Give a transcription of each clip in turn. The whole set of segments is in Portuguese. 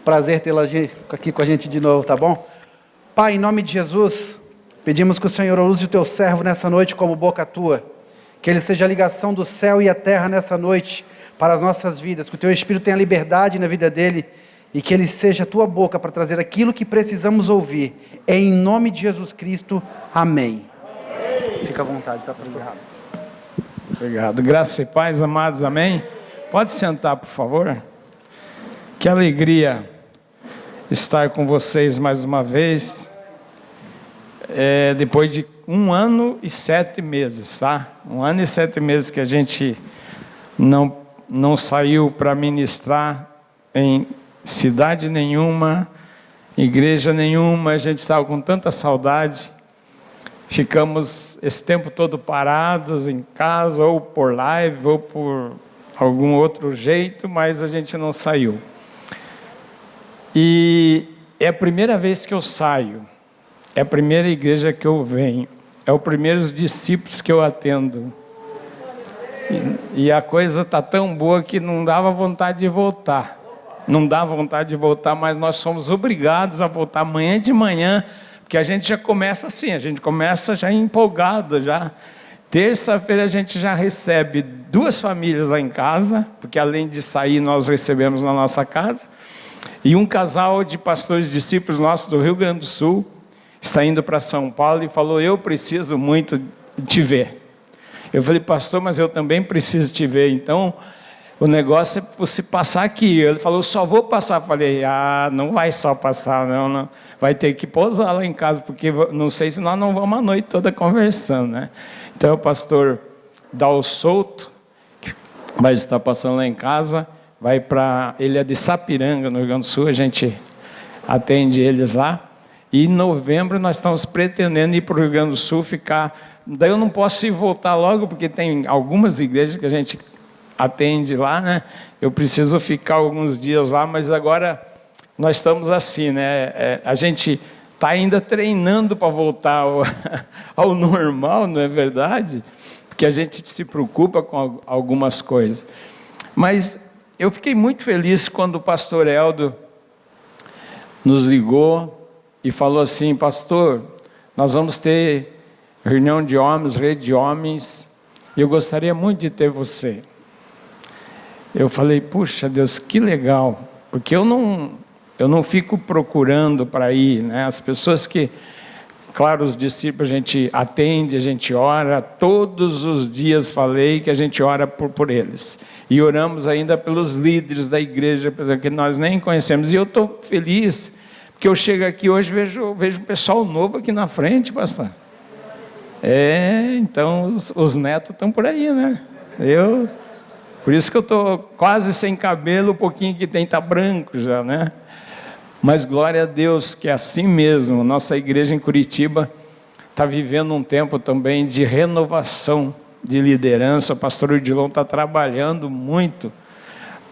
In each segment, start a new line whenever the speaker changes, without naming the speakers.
Prazer tê-la aqui com a gente de novo, tá bom? Pai, em nome de Jesus, pedimos que o Senhor use o teu servo nessa noite como boca tua. Que ele seja a ligação do céu e a terra nessa noite para as nossas vidas. Que o teu Espírito tenha liberdade na vida dele e que ele seja a tua boca para trazer aquilo que precisamos ouvir. Em nome de Jesus Cristo, amém. Fica à vontade, tá, pastor?
Obrigado. Graça e paz, amados, amém? Pode sentar, por favor. Que alegria estar com vocês mais uma vez, depois de 1 ano e 7 meses, tá? 1 ano e 7 meses que a gente não saiu para ministrar em cidade nenhuma, igreja nenhuma, a gente estava com tanta saudade. Ficamos esse tempo todo parados em casa, ou por live, ou por algum outro jeito, mas a gente não saiu. E é a primeira vez que eu saio, é a primeira igreja que eu venho, é os primeiros discípulos que eu atendo. E a coisa está tão boa que não dava vontade de voltar. Não dá vontade de voltar, mas nós somos obrigados a voltar amanhã de manhã, porque a gente já começa assim, a gente começa já empolgado, já. Terça-feira a gente já recebe 2 famílias lá em casa, porque além de sair nós recebemos na nossa casa. E um casal de pastores discípulos nossos do Rio Grande do Sul está indo para São Paulo e falou: eu preciso muito te ver. Eu falei: pastor, mas eu também preciso te ver, então o negócio é você passar aqui. Ele falou: só vou passar. Eu falei: não vai só passar, não. Vai ter que pousar lá em casa, porque não sei se nós não vamos a noite toda conversando, né? Então o pastor Dal Souto vai estar passando lá em casa. Ele é de Sapiranga, no Rio Grande do Sul, a gente atende eles lá. E em novembro nós estamos pretendendo ir para o Rio Grande do Sul ficar. Daí eu não posso ir voltar logo, porque tem algumas igrejas que a gente atende lá, né? Eu preciso ficar alguns dias lá, mas agora nós estamos assim, né? A gente está ainda treinando para voltar ao normal, não é verdade? Porque a gente se preocupa com algumas coisas. Mas eu fiquei muito feliz quando o pastor Eldo nos ligou e falou assim: pastor, nós vamos ter reunião de homens, rede de homens, e eu gostaria muito de ter você. Eu falei: puxa Deus, que legal, porque eu não fico procurando para ir, né? As pessoas que, claro, os discípulos a gente atende, a gente ora, todos os dias falei que a gente ora por eles. E oramos ainda pelos líderes da igreja, que nós nem conhecemos. E eu estou feliz, porque eu chego aqui hoje e vejo pessoal novo aqui na frente, pastor. Então os netos estão por aí, né? Por isso que eu estou quase sem cabelo, o pouquinho que tem está branco já, né? Mas glória a Deus que é assim mesmo. Nossa igreja em Curitiba está vivendo um tempo também de renovação de liderança. O pastor Odilon está trabalhando muito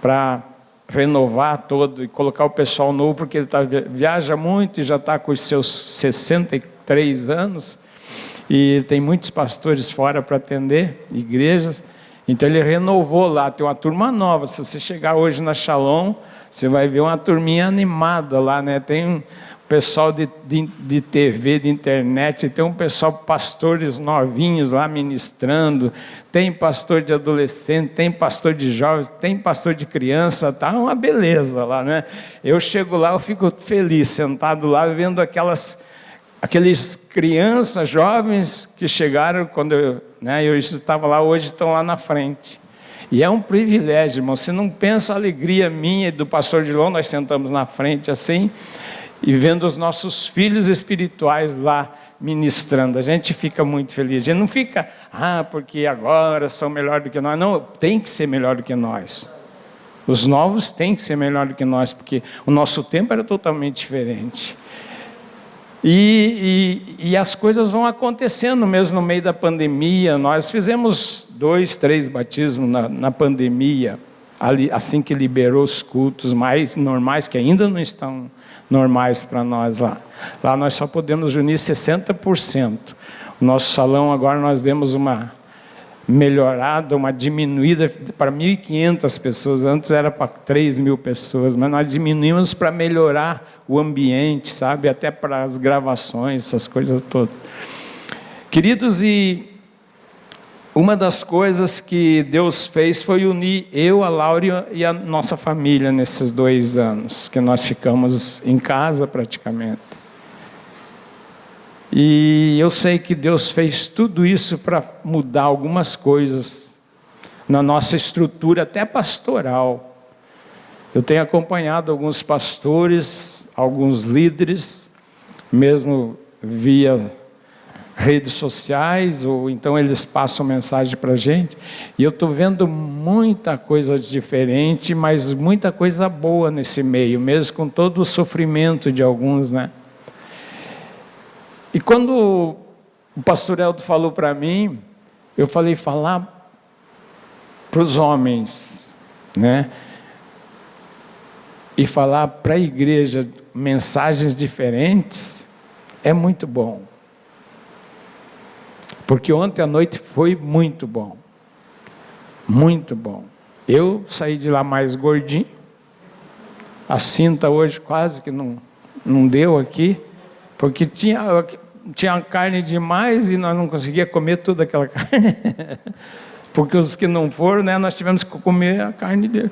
para renovar todo e colocar o pessoal novo, porque ele viaja muito e já está com os seus 63 anos e tem muitos pastores fora para atender igrejas. Então ele renovou lá, tem uma turma nova. Se você chegar hoje na Shalom, você vai ver uma turminha animada lá, né? Tem um pessoal de TV, de internet, tem um pessoal, pastores novinhos lá ministrando, tem pastor de adolescente, tem pastor de jovens, tem pastor de criança, tá uma beleza lá, né? Eu chego lá, eu fico feliz, sentado lá, vendo aqueles crianças, jovens que chegaram quando eu estava lá, hoje estão lá na frente. E é um privilégio, irmão. Você não pensa a alegria minha e do pastor Odilon, nós sentamos na frente assim, e vendo os nossos filhos espirituais lá ministrando. A gente fica muito feliz. A gente não fica, porque agora são melhor do que nós. Não, tem que ser melhor do que nós. Os novos têm que ser melhor do que nós, porque o nosso tempo era totalmente diferente. E as coisas vão acontecendo mesmo no meio da pandemia. Nós fizemos 2, 3 batismos na pandemia, assim que liberou os cultos mais normais, que ainda não estão normais para nós lá. Lá nós só podemos reunir 60%. O nosso salão agora nós demos uma melhorada, uma diminuída para 1.500 pessoas. Antes era para 3.000 pessoas, mas nós diminuímos para melhorar o ambiente, sabe? Até para as gravações, essas coisas todas. Queridos, e uma das coisas que Deus fez foi unir eu, a Laura e a nossa família nesses 2 anos que nós ficamos em casa praticamente. E eu sei que Deus fez tudo isso para mudar algumas coisas na nossa estrutura, até pastoral. Eu tenho acompanhado alguns pastores, alguns líderes, mesmo via redes sociais, ou então eles passam mensagem para a gente, e eu estou vendo muita coisa diferente, mas muita coisa boa nesse meio, mesmo com todo o sofrimento de alguns, né? E quando o pastor Eldo falou para mim, eu falei, falar para os homens, né? E falar para a igreja mensagens diferentes, é muito bom. Porque ontem à noite foi muito bom. Muito bom. Eu saí de lá mais gordinho. A cinta hoje quase que não deu aqui. Porque tinha carne demais e nós não conseguíamos comer toda aquela carne. Porque os que não foram, né, nós tivemos que comer a carne dele.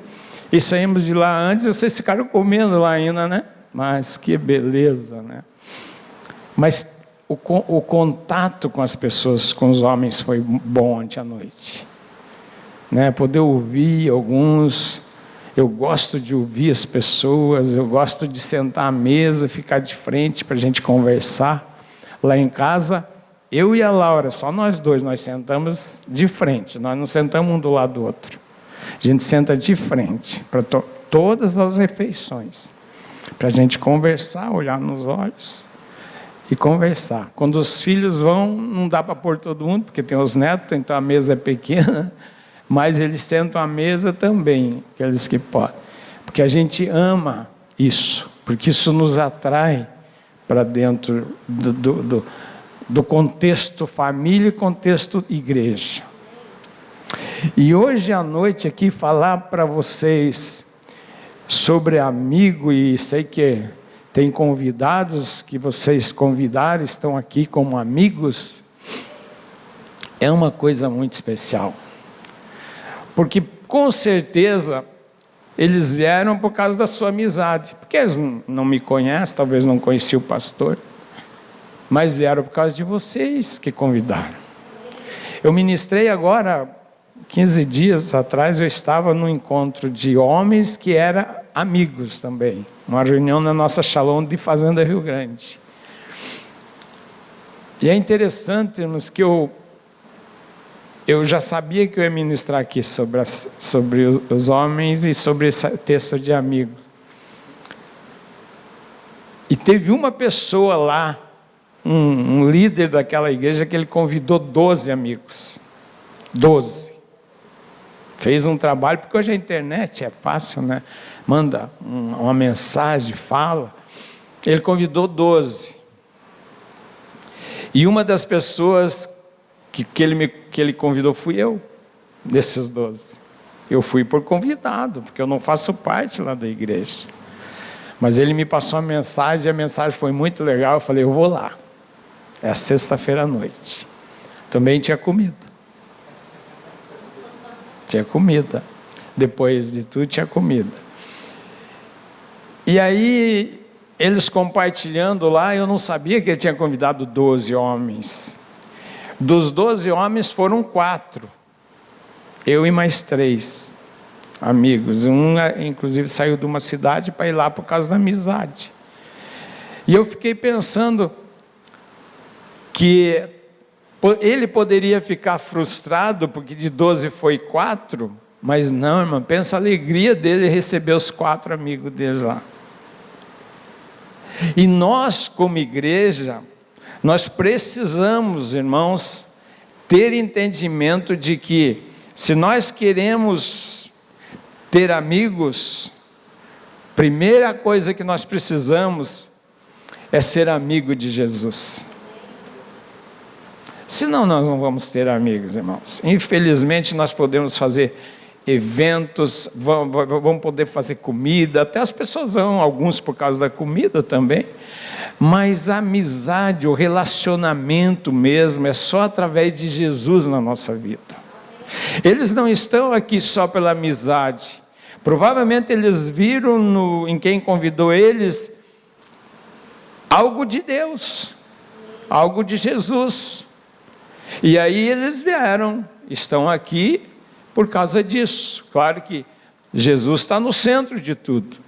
E saímos de lá antes, vocês ficaram comendo lá ainda, né? Mas que beleza, né? Mas o contato com as pessoas, com os homens, foi bom ontem à noite. Né? Poder ouvir alguns. Eu gosto de ouvir as pessoas, eu gosto de sentar à mesa, ficar de frente para a gente conversar. Lá em casa, eu e a Laura, só nós dois, nós sentamos de frente, nós não sentamos um do lado do outro. A gente senta de frente para todas as refeições, para a gente conversar, olhar nos olhos e conversar. Quando os filhos vão, não dá para pôr todo mundo, porque tem os netos, então a mesa é pequena, mas eles sentam à mesa também, aqueles que podem. Porque a gente ama isso, porque isso nos atrai para dentro do contexto família e contexto igreja. E hoje à noite aqui falar para vocês sobre amigo, e sei que tem convidados que vocês convidaram, estão aqui como amigos, é uma coisa muito especial. Porque com certeza eles vieram por causa da sua amizade, porque eles não me conhecem, talvez não conheciam o pastor, mas vieram por causa de vocês que convidaram. Eu ministrei agora, 15 dias atrás, eu estava num encontro de homens que eram amigos também, uma reunião na nossa Shalom de Fazenda Rio Grande. E é interessante, irmãos, que eu já sabia que eu ia ministrar aqui sobre os homens e sobre esse texto de amigos. E teve uma pessoa lá, um líder daquela igreja, que ele convidou 12 amigos. 12. Fez um trabalho, porque hoje a internet é fácil, né? Manda uma mensagem, fala. Ele convidou 12. E uma das pessoas que ele convidou fui eu, desses 12. Eu fui por convidado, porque eu não faço parte lá da igreja. Mas ele me passou a mensagem, e a mensagem foi muito legal. Eu falei, eu vou lá. É sexta-feira à noite. Também tinha comida. Tinha comida. Depois de tudo, tinha comida. E aí, eles compartilhando lá, eu não sabia que ele tinha convidado 12 homens. Dos 12 homens foram 4. Eu e mais 3 amigos. Um, inclusive, saiu de uma cidade para ir lá por causa da amizade. E eu fiquei pensando que ele poderia ficar frustrado, porque de 12 foi 4, mas não, irmão, pensa a alegria dele receber os 4 amigos deles lá. E nós, como igreja, nós precisamos, irmãos, ter entendimento de que, se nós queremos ter amigos, primeira coisa que nós precisamos é ser amigo de Jesus. Senão nós não vamos ter amigos, irmãos. Infelizmente nós podemos fazer eventos, vamos poder fazer comida, até as pessoas vão, alguns por causa da comida também, mas a amizade, o relacionamento mesmo, é só através de Jesus na nossa vida. Eles não estão aqui só pela amizade, provavelmente eles viram em quem convidou eles algo de Deus, algo de Jesus, e aí eles vieram, estão aqui por causa disso. Claro que Jesus está no centro de tudo.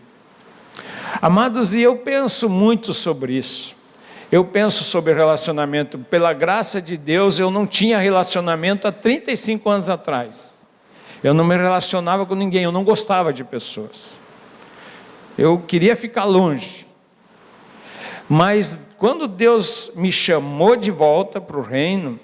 Amados, e eu penso muito sobre isso. Eu penso sobre relacionamento. Pela graça de Deus, eu não tinha relacionamento há 35 anos atrás. Eu não me relacionava com ninguém, eu não gostava de pessoas. Eu queria ficar longe. Mas quando Deus me chamou de volta para o reino,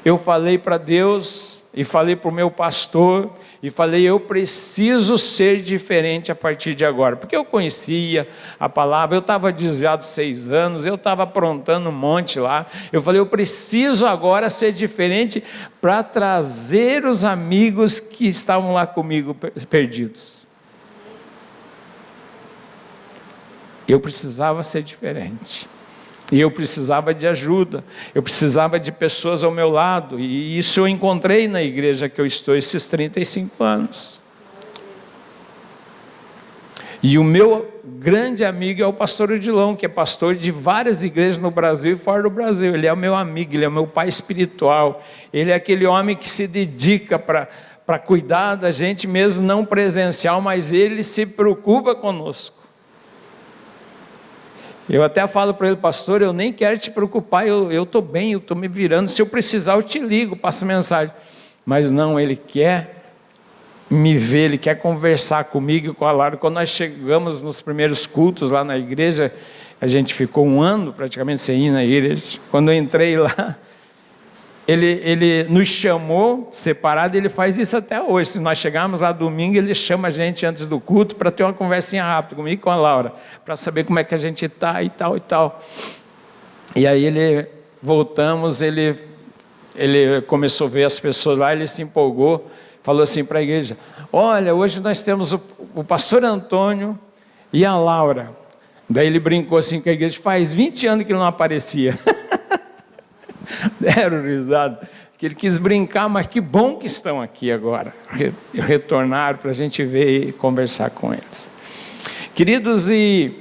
eu falei para Deus e falei para o meu pastor e falei: eu preciso ser diferente a partir de agora, porque eu conhecia a palavra, eu estava desviado 6 anos, eu estava aprontando um monte lá. Eu falei: eu preciso agora ser diferente para trazer os amigos que estavam lá comigo perdidos. Eu precisava ser diferente. E eu precisava de ajuda, eu precisava de pessoas ao meu lado, e isso eu encontrei na igreja que eu estou esses 35 anos. E o meu grande amigo é o pastor Odilon, que é pastor de várias igrejas no Brasil e fora do Brasil. Ele é o meu amigo, ele é o meu pai espiritual, ele é aquele homem que se dedica para cuidar da gente mesmo, não presencial, mas ele se preocupa conosco. Eu até falo para ele: pastor, eu nem quero te preocupar, eu estou bem, eu estou me virando, se eu precisar eu te ligo, passo mensagem. Mas não, ele quer me ver, ele quer conversar comigo e com a Laura. Quando nós chegamos nos primeiros cultos lá na igreja, a gente ficou 1 ano praticamente sem ir na igreja. Quando eu entrei lá, ele nos chamou separado, ele faz isso até hoje. Se nós chegarmos lá domingo, ele chama a gente antes do culto para ter uma conversinha rápida comigo e com a Laura, para saber como é que a gente está e tal e tal. E aí voltamos, ele começou a ver as pessoas lá, ele se empolgou, falou assim para a igreja: olha, hoje nós temos o pastor Antônio e a Laura. Daí ele brincou assim com a igreja: faz 20 anos que ele não aparecia. Deram risada, que ele quis brincar, mas que bom que estão aqui agora, retornaram para a gente ver e conversar com eles. Queridos, e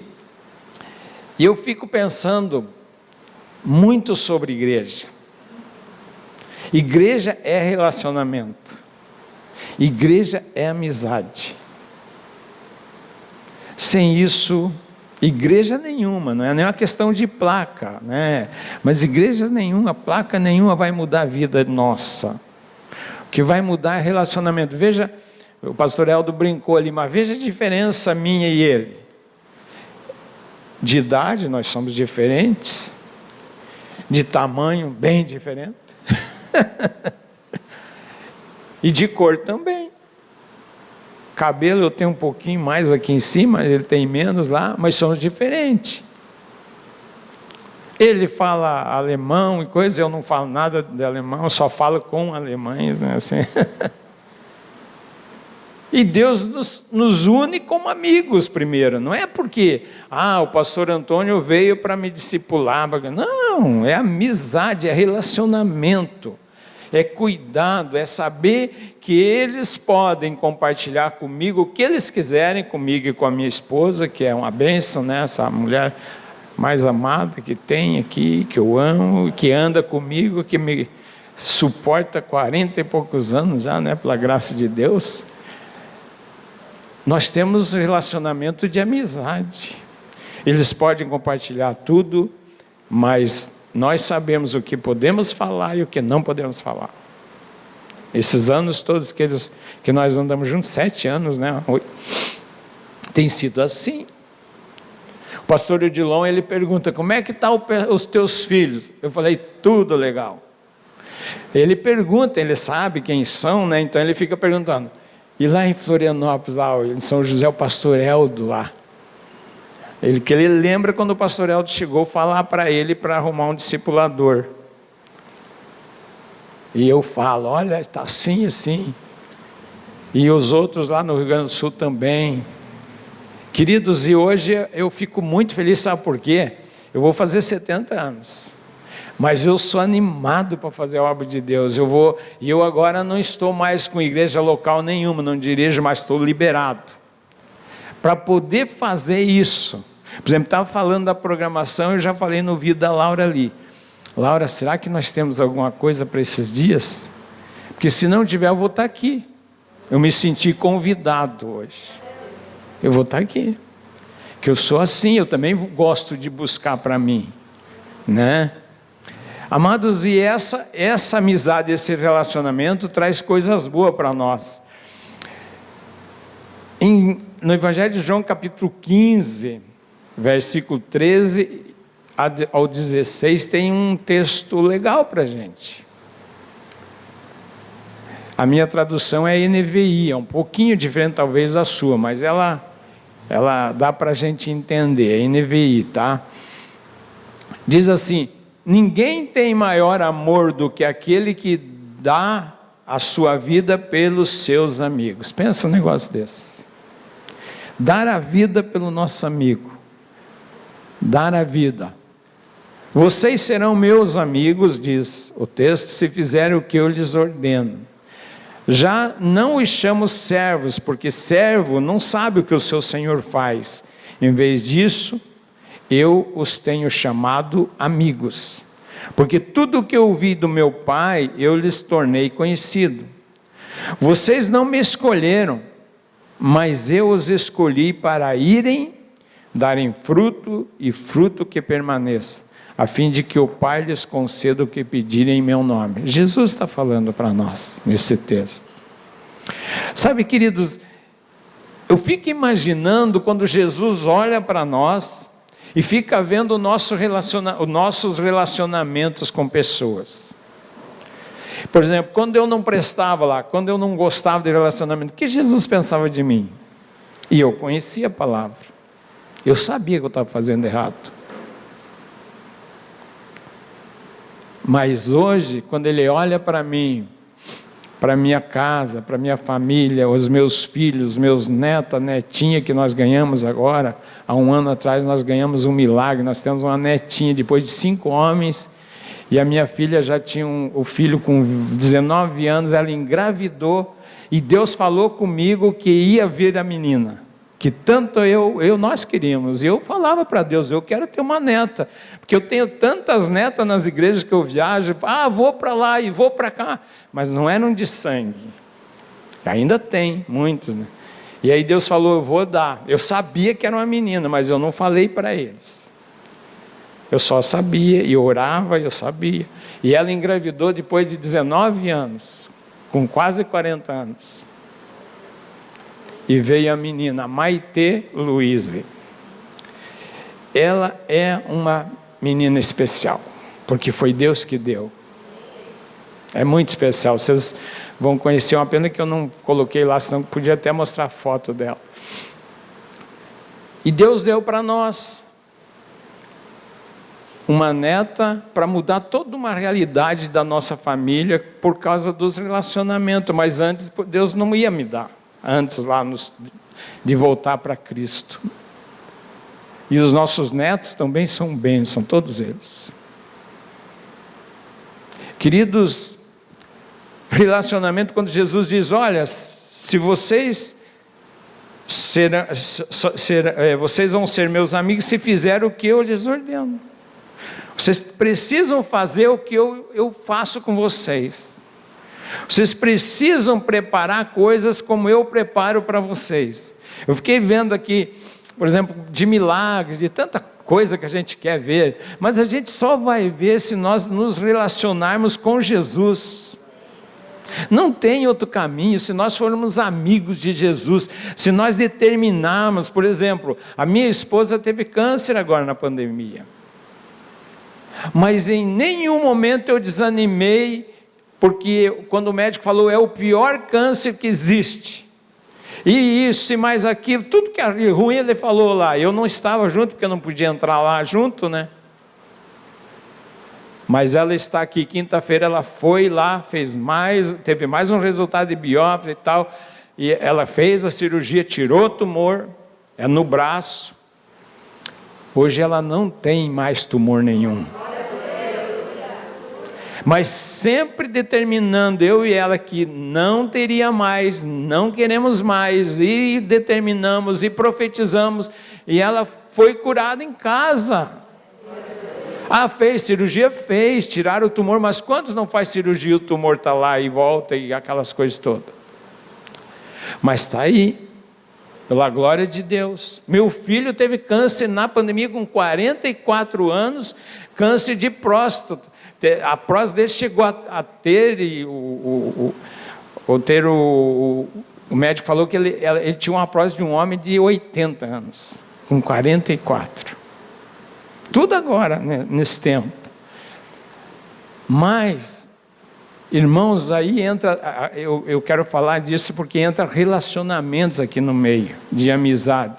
eu fico pensando muito sobre igreja. Igreja é relacionamento, igreja é amizade. Sem isso, igreja nenhuma, não é nem uma questão de placa, né? Mas igreja nenhuma, placa nenhuma vai mudar a vida nossa. O que vai mudar é relacionamento. Veja, o pastor Eldo brincou ali, mas veja a diferença minha e ele. De idade, nós somos diferentes. De tamanho, bem diferente. E de cor também. Cabelo eu tenho um pouquinho mais aqui em cima, ele tem menos lá, mas somos diferentes. Ele fala alemão e coisa, eu não falo nada de alemão, eu só falo com alemães, né? Assim. E Deus nos une como amigos primeiro, não é porque o pastor Antônio veio para me discipular, não, é amizade, é relacionamento. É cuidado, é saber que eles podem compartilhar comigo o que eles quiserem, comigo e com a minha esposa, que é uma bênção, né? Essa mulher mais amada que tem aqui, que eu amo, que anda comigo, que me suporta 40 e poucos anos já, né? Pela graça de Deus. Nós temos relacionamento de amizade. Eles podem compartilhar tudo, mas nós sabemos o que podemos falar e o que não podemos falar. Esses anos todos que nós andamos juntos, 7 anos, né? Tem sido assim. O pastor Odilon, ele pergunta: como é que estão os teus filhos? Eu falei: tudo legal. Ele pergunta, ele sabe quem são, né? Então ele fica perguntando. E lá em Florianópolis, lá em São José, o pastor Eldo lá. Ele lembra quando o pastor Eldo chegou falar para ele para arrumar um discipulador. E eu falo, olha, está assim, assim. E os outros lá no Rio Grande do Sul também. Queridos, e hoje eu fico muito feliz, sabe por quê? Eu vou fazer 70 anos. Mas eu sou animado para fazer a obra de Deus. Eu agora não estou mais com igreja local nenhuma, não dirijo, mas estou liberado. Para poder fazer isso. Por exemplo, estava falando da programação, eu já falei no vídeo da Laura ali. Laura, será que nós temos alguma coisa para esses dias? Porque se não tiver, eu vou estar aqui. Eu me senti convidado hoje. Eu vou estar aqui. Que eu sou assim, eu também gosto de buscar para mim. Né? Amados, e essa amizade, esse relacionamento traz coisas boas para nós. No Evangelho de João, capítulo 15, versículo 13 ao 16, tem um texto legal para a gente. A minha tradução é NVI, é um pouquinho diferente talvez da sua, mas ela dá para a gente entender, é NVI, tá? Diz assim: ninguém tem maior amor do que aquele que dá a sua vida pelos seus amigos. Pensa um negócio desse. Dar a vida pelo nosso amigo. Dar a vida. Vocês serão meus amigos, diz o texto, se fizerem o que eu lhes ordeno. Já não os chamo servos, porque servo não sabe o que o seu senhor faz. Em vez disso, eu os tenho chamado amigos. Porque tudo o que eu ouvi do meu Pai, eu lhes tornei conhecido. Vocês não me escolheram, mas eu os escolhi para irem, darem fruto e fruto que permaneça, a fim de que o Pai lhes conceda o que pedirem em meu nome. Jesus está falando para nós nesse texto. Sabe, queridos, eu fico imaginando quando Jesus olha para nós e fica vendo os nossos relacionamentos com pessoas. Por exemplo, quando eu não prestava lá, quando eu não gostava de relacionamento, o que Jesus pensava de mim? E eu conhecia a palavra. Eu sabia que eu estava fazendo errado. Mas hoje, quando Ele olha para mim, para minha casa, para minha família, os meus filhos, meus netos, a netinha que nós ganhamos agora, há um ano atrás nós ganhamos um milagre, nós temos uma netinha, depois de 5 homens, e a minha filha já tinha o filho com 19 anos, ela engravidou, e Deus falou comigo que ia vir a menina, que tanto nós queríamos, e eu falava para Deus, eu quero ter uma neta, porque eu tenho tantas netas nas igrejas que eu viajo, vou para lá e vou para cá, mas não eram de sangue, ainda tem muitos, né? E aí Deus falou, eu vou dar, eu sabia que era uma menina, mas eu não falei para eles, eu só sabia, e orava, eu sabia, e ela engravidou depois de 19 anos, com quase 40 anos, e veio a menina Maite Luíse. Ela é uma menina especial, porque foi Deus que deu. É muito especial, vocês vão conhecer, uma pena que eu não coloquei lá, senão podia até mostrar a foto dela. E Deus deu para nós uma neta para mudar toda uma realidade da nossa família por causa dos relacionamentos, mas antes Deus não ia me dar. Antes lá de voltar para Cristo. E os nossos netos também são bênção, todos eles. Queridos, relacionamento, quando Jesus diz, olha, se vocês vocês vão ser meus amigos se fizerem o que eu lhes ordeno. Vocês precisam fazer o que eu faço com vocês. Vocês precisam preparar coisas como eu preparo para vocês. Eu fiquei vendo aqui, por exemplo, de milagres, de tanta coisa que a gente quer ver, mas a gente só vai ver se nós nos relacionarmos com Jesus. Não tem outro caminho, se nós formos amigos de Jesus, se nós determinarmos, por exemplo, a minha esposa teve câncer agora na pandemia, mas em nenhum momento eu desanimei, porque quando o médico falou, é o pior câncer que existe, e isso e mais aquilo, tudo que é ruim ele falou lá, eu não estava junto, porque eu não podia entrar lá junto, né? Mas ela está aqui, quinta-feira ela foi lá, teve mais um resultado de biópsia e tal, e ela fez a cirurgia, tirou o tumor, é no braço. Hoje ela não tem mais tumor nenhum. Mas sempre determinando, eu e ela, que não teria mais, não queremos mais, e determinamos e profetizamos, e ela foi curada em casa. Fez cirurgia? Fez, tiraram o tumor, mas quantos não faz cirurgia, o tumor está lá e volta e aquelas coisas todas? Mas está aí, pela glória de Deus. Meu filho teve câncer na pandemia com 44 anos, câncer de próstata. A próstata dele chegou a ter, e o médico falou que ele tinha uma próstata de um homem de 80 anos, com 44. Tudo agora, né, nesse tempo. Mas, irmãos, aí entra, eu quero falar disso porque entra relacionamentos aqui no meio, de amizade.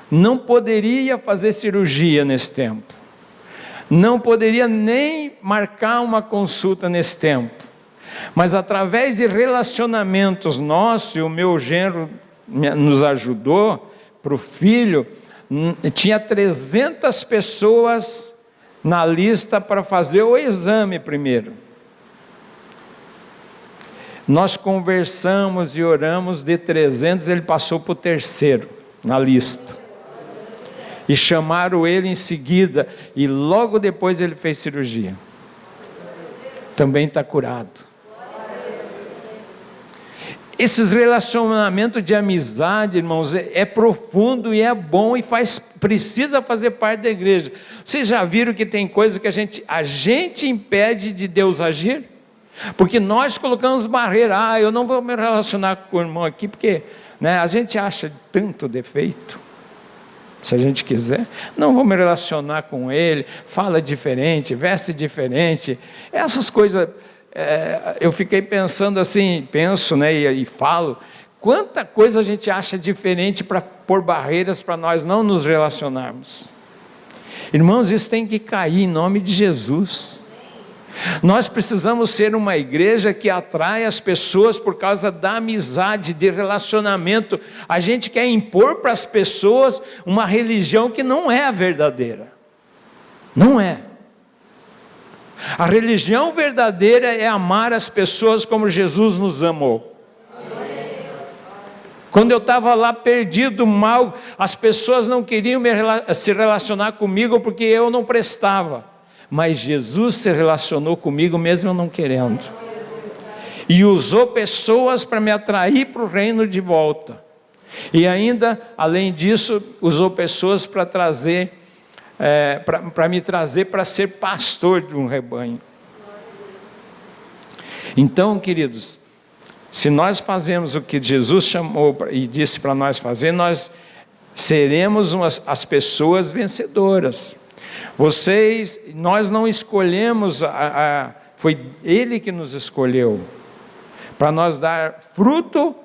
Não poderia fazer cirurgia nesse tempo. Não poderia nem marcar uma consulta nesse tempo. Mas através de relacionamentos nossos, e o meu genro nos ajudou, para o filho, tinha 300 pessoas na lista para fazer o exame primeiro. Nós conversamos e oramos, de 300 ele passou para o terceiro na lista. E chamaram ele em seguida, e logo depois ele fez cirurgia. Também está curado. Esses relacionamentos de amizade, irmãos, é profundo e é bom, e precisa fazer parte da igreja. Vocês já viram que tem coisa que a gente impede de Deus agir? Porque nós colocamos barreira. Eu não vou me relacionar com o irmão aqui, porque, né, a gente acha tanto defeito. Se a gente quiser, não vou me relacionar com ele, fala diferente, veste diferente, essas coisas. Eu fiquei pensando assim, né, e falo, quanta coisa a gente acha diferente para pôr barreiras para nós não nos relacionarmos. Irmãos, isso tem que cair em nome de Jesus. Nós precisamos ser uma igreja que atrai as pessoas por causa da amizade, de relacionamento. A gente quer impor para as pessoas uma religião que não é a verdadeira. Não é. A religião verdadeira é amar as pessoas como Jesus nos amou. Quando eu estava lá perdido, mal, as pessoas não queriam se relacionar comigo porque eu não prestava. Mas Jesus se relacionou comigo mesmo eu não querendo. E usou pessoas para me atrair para o reino de volta. E ainda, além disso, usou pessoas para me trazer para ser pastor de um rebanho. Então, queridos, se nós fazemos o que Jesus chamou e disse para nós fazer, nós seremos as pessoas vencedoras. Nós não escolhemos, foi Ele que nos escolheu, para nós dar fruto,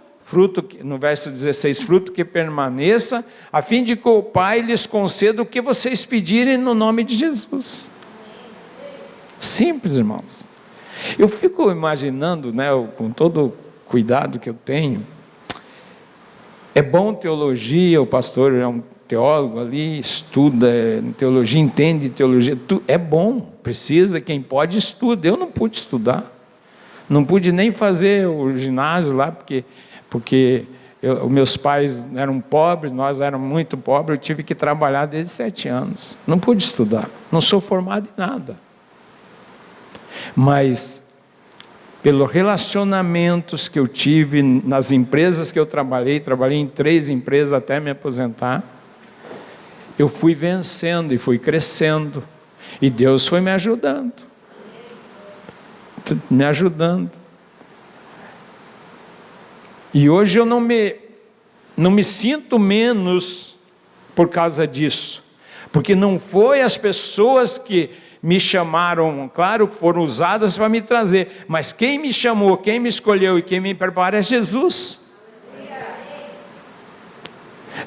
no verso 16, fruto que permaneça, a fim de que o Pai lhes conceda o que vocês pedirem no nome de Jesus. Simples, irmãos. Eu fico imaginando, né, com todo o cuidado que eu tenho, é bom teologia, o pastor é um teólogo ali, estuda teologia, entende teologia, é bom, precisa, quem pode estuda. Eu não pude estudar, não pude nem fazer o ginásio lá, porque meus pais eram pobres, nós éramos muito pobres, eu tive que trabalhar desde 7 anos, não pude estudar, não sou formado em nada. Mas, pelos relacionamentos que eu tive nas empresas que eu trabalhei em 3 empresas até me aposentar, eu fui vencendo e fui crescendo, e Deus foi me ajudando. E hoje eu não me sinto menos por causa disso, porque não foi as pessoas que me chamaram, claro, foram usadas para me trazer, mas quem me chamou, quem me escolheu e quem me prepara é Jesus.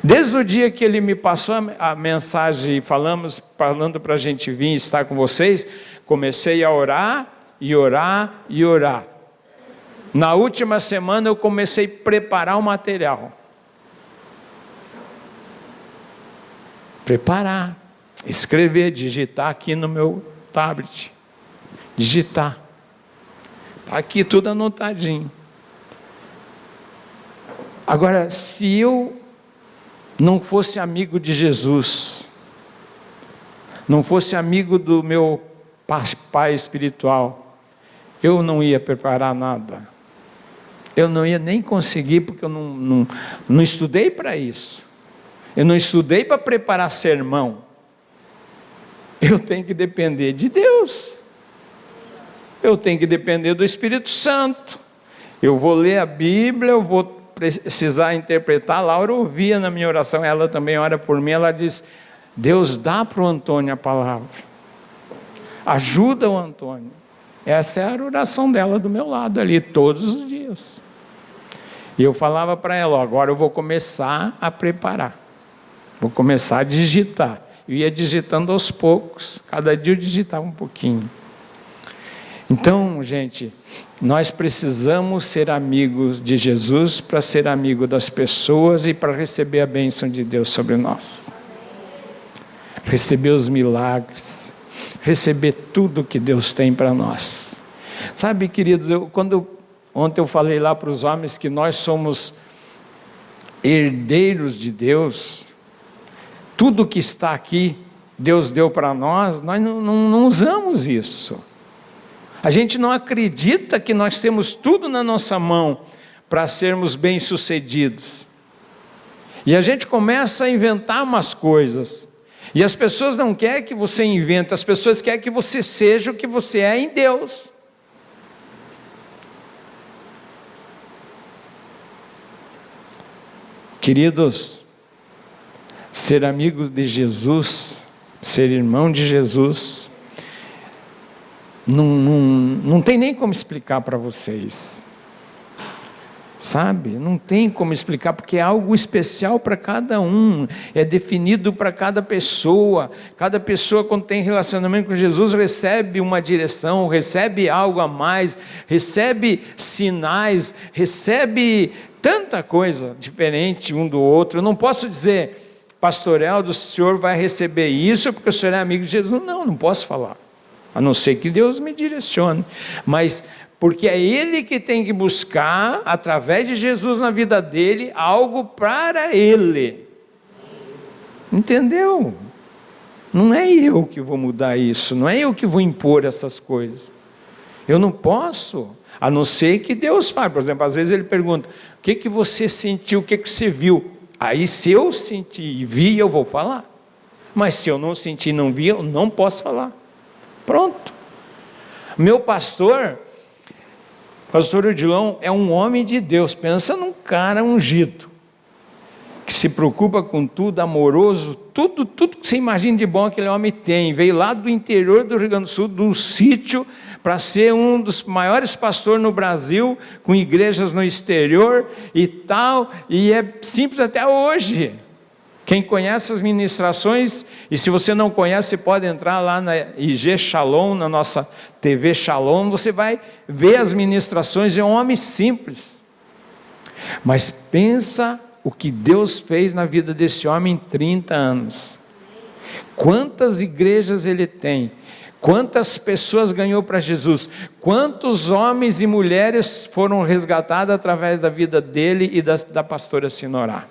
Desde o dia que ele me passou a mensagem, falando para a gente vir estar com vocês, Comecei a orar, e orar, e orar. Na última semana eu comecei a preparar o material. Preparar, escrever, digitar aqui no meu tablet. Digitar. Está aqui tudo anotadinho. Agora, se eu não fosse amigo de Jesus, não fosse amigo do meu pai espiritual, eu não ia preparar nada. Eu não ia nem conseguir, porque eu não estudei para isso. Eu não estudei para preparar sermão. Eu tenho que depender de Deus. Eu tenho que depender do Espírito Santo. Eu vou ler a Bíblia, eu vou precisar interpretar. A Laura ouvia na minha oração, ela também ora por mim, ela diz: Deus dá para o Antônio a palavra. Ajuda o Antônio. Essa é a oração dela do meu lado ali, todos os dias. E eu falava para ela: agora eu vou começar a preparar. Vou começar a digitar. Eu ia digitando aos poucos, cada dia eu digitava um pouquinho. Então, gente, nós precisamos ser amigos de Jesus para ser amigo das pessoas e para receber a bênção de Deus sobre nós. Receber os milagres, receber tudo que Deus tem para nós. Sabe, queridos, ontem eu falei lá para os homens que nós somos herdeiros de Deus. Tudo que está aqui, Deus deu para nós não usamos isso. A gente não acredita que nós temos tudo na nossa mão para sermos bem-sucedidos. E a gente começa a inventar umas coisas. E as pessoas não querem que você invente, as pessoas querem que você seja o que você é em Deus. Queridos, ser amigos de Jesus, ser irmão de Jesus, não tem nem como explicar para vocês, sabe? Não tem como explicar, porque é algo especial para cada um, é definido para cada pessoa. Cada pessoa, quando tem relacionamento com Jesus, recebe uma direção, recebe algo a mais, recebe sinais, recebe tanta coisa diferente um do outro. Eu não posso dizer: Pastor Eldo, o senhor vai receber isso porque o senhor é amigo de Jesus. Não posso falar. A não ser que Deus me direcione, mas porque é Ele que tem que buscar, através de Jesus na vida dele, algo para Ele. Entendeu? Não é eu que vou mudar isso, não é eu que vou impor essas coisas. Eu não posso, a não ser que Deus fale. Por exemplo, às vezes Ele pergunta: o que você sentiu, o que você viu? Aí se eu senti e vi, eu vou falar. Mas se eu não senti e não vi, eu não posso falar. Pronto. Meu pastor Odilon, é um homem de Deus. Pensa num cara ungido, que se preocupa com tudo, amoroso, tudo que você imagina de bom aquele homem tem. Veio lá do interior do Rio Grande do Sul, do sítio, para ser um dos maiores pastores no Brasil, com igrejas no exterior e tal, e é simples até hoje. Quem conhece as ministrações, e se você não conhece, você pode entrar lá na IG Shalom, na nossa TV Shalom, você vai ver as ministrações. É um homem simples, mas pensa o que Deus fez na vida desse homem em 30 anos. Quantas igrejas ele tem, quantas pessoas ganhou para Jesus, quantos homens e mulheres foram resgatados através da vida dele e da pastora Sinorá.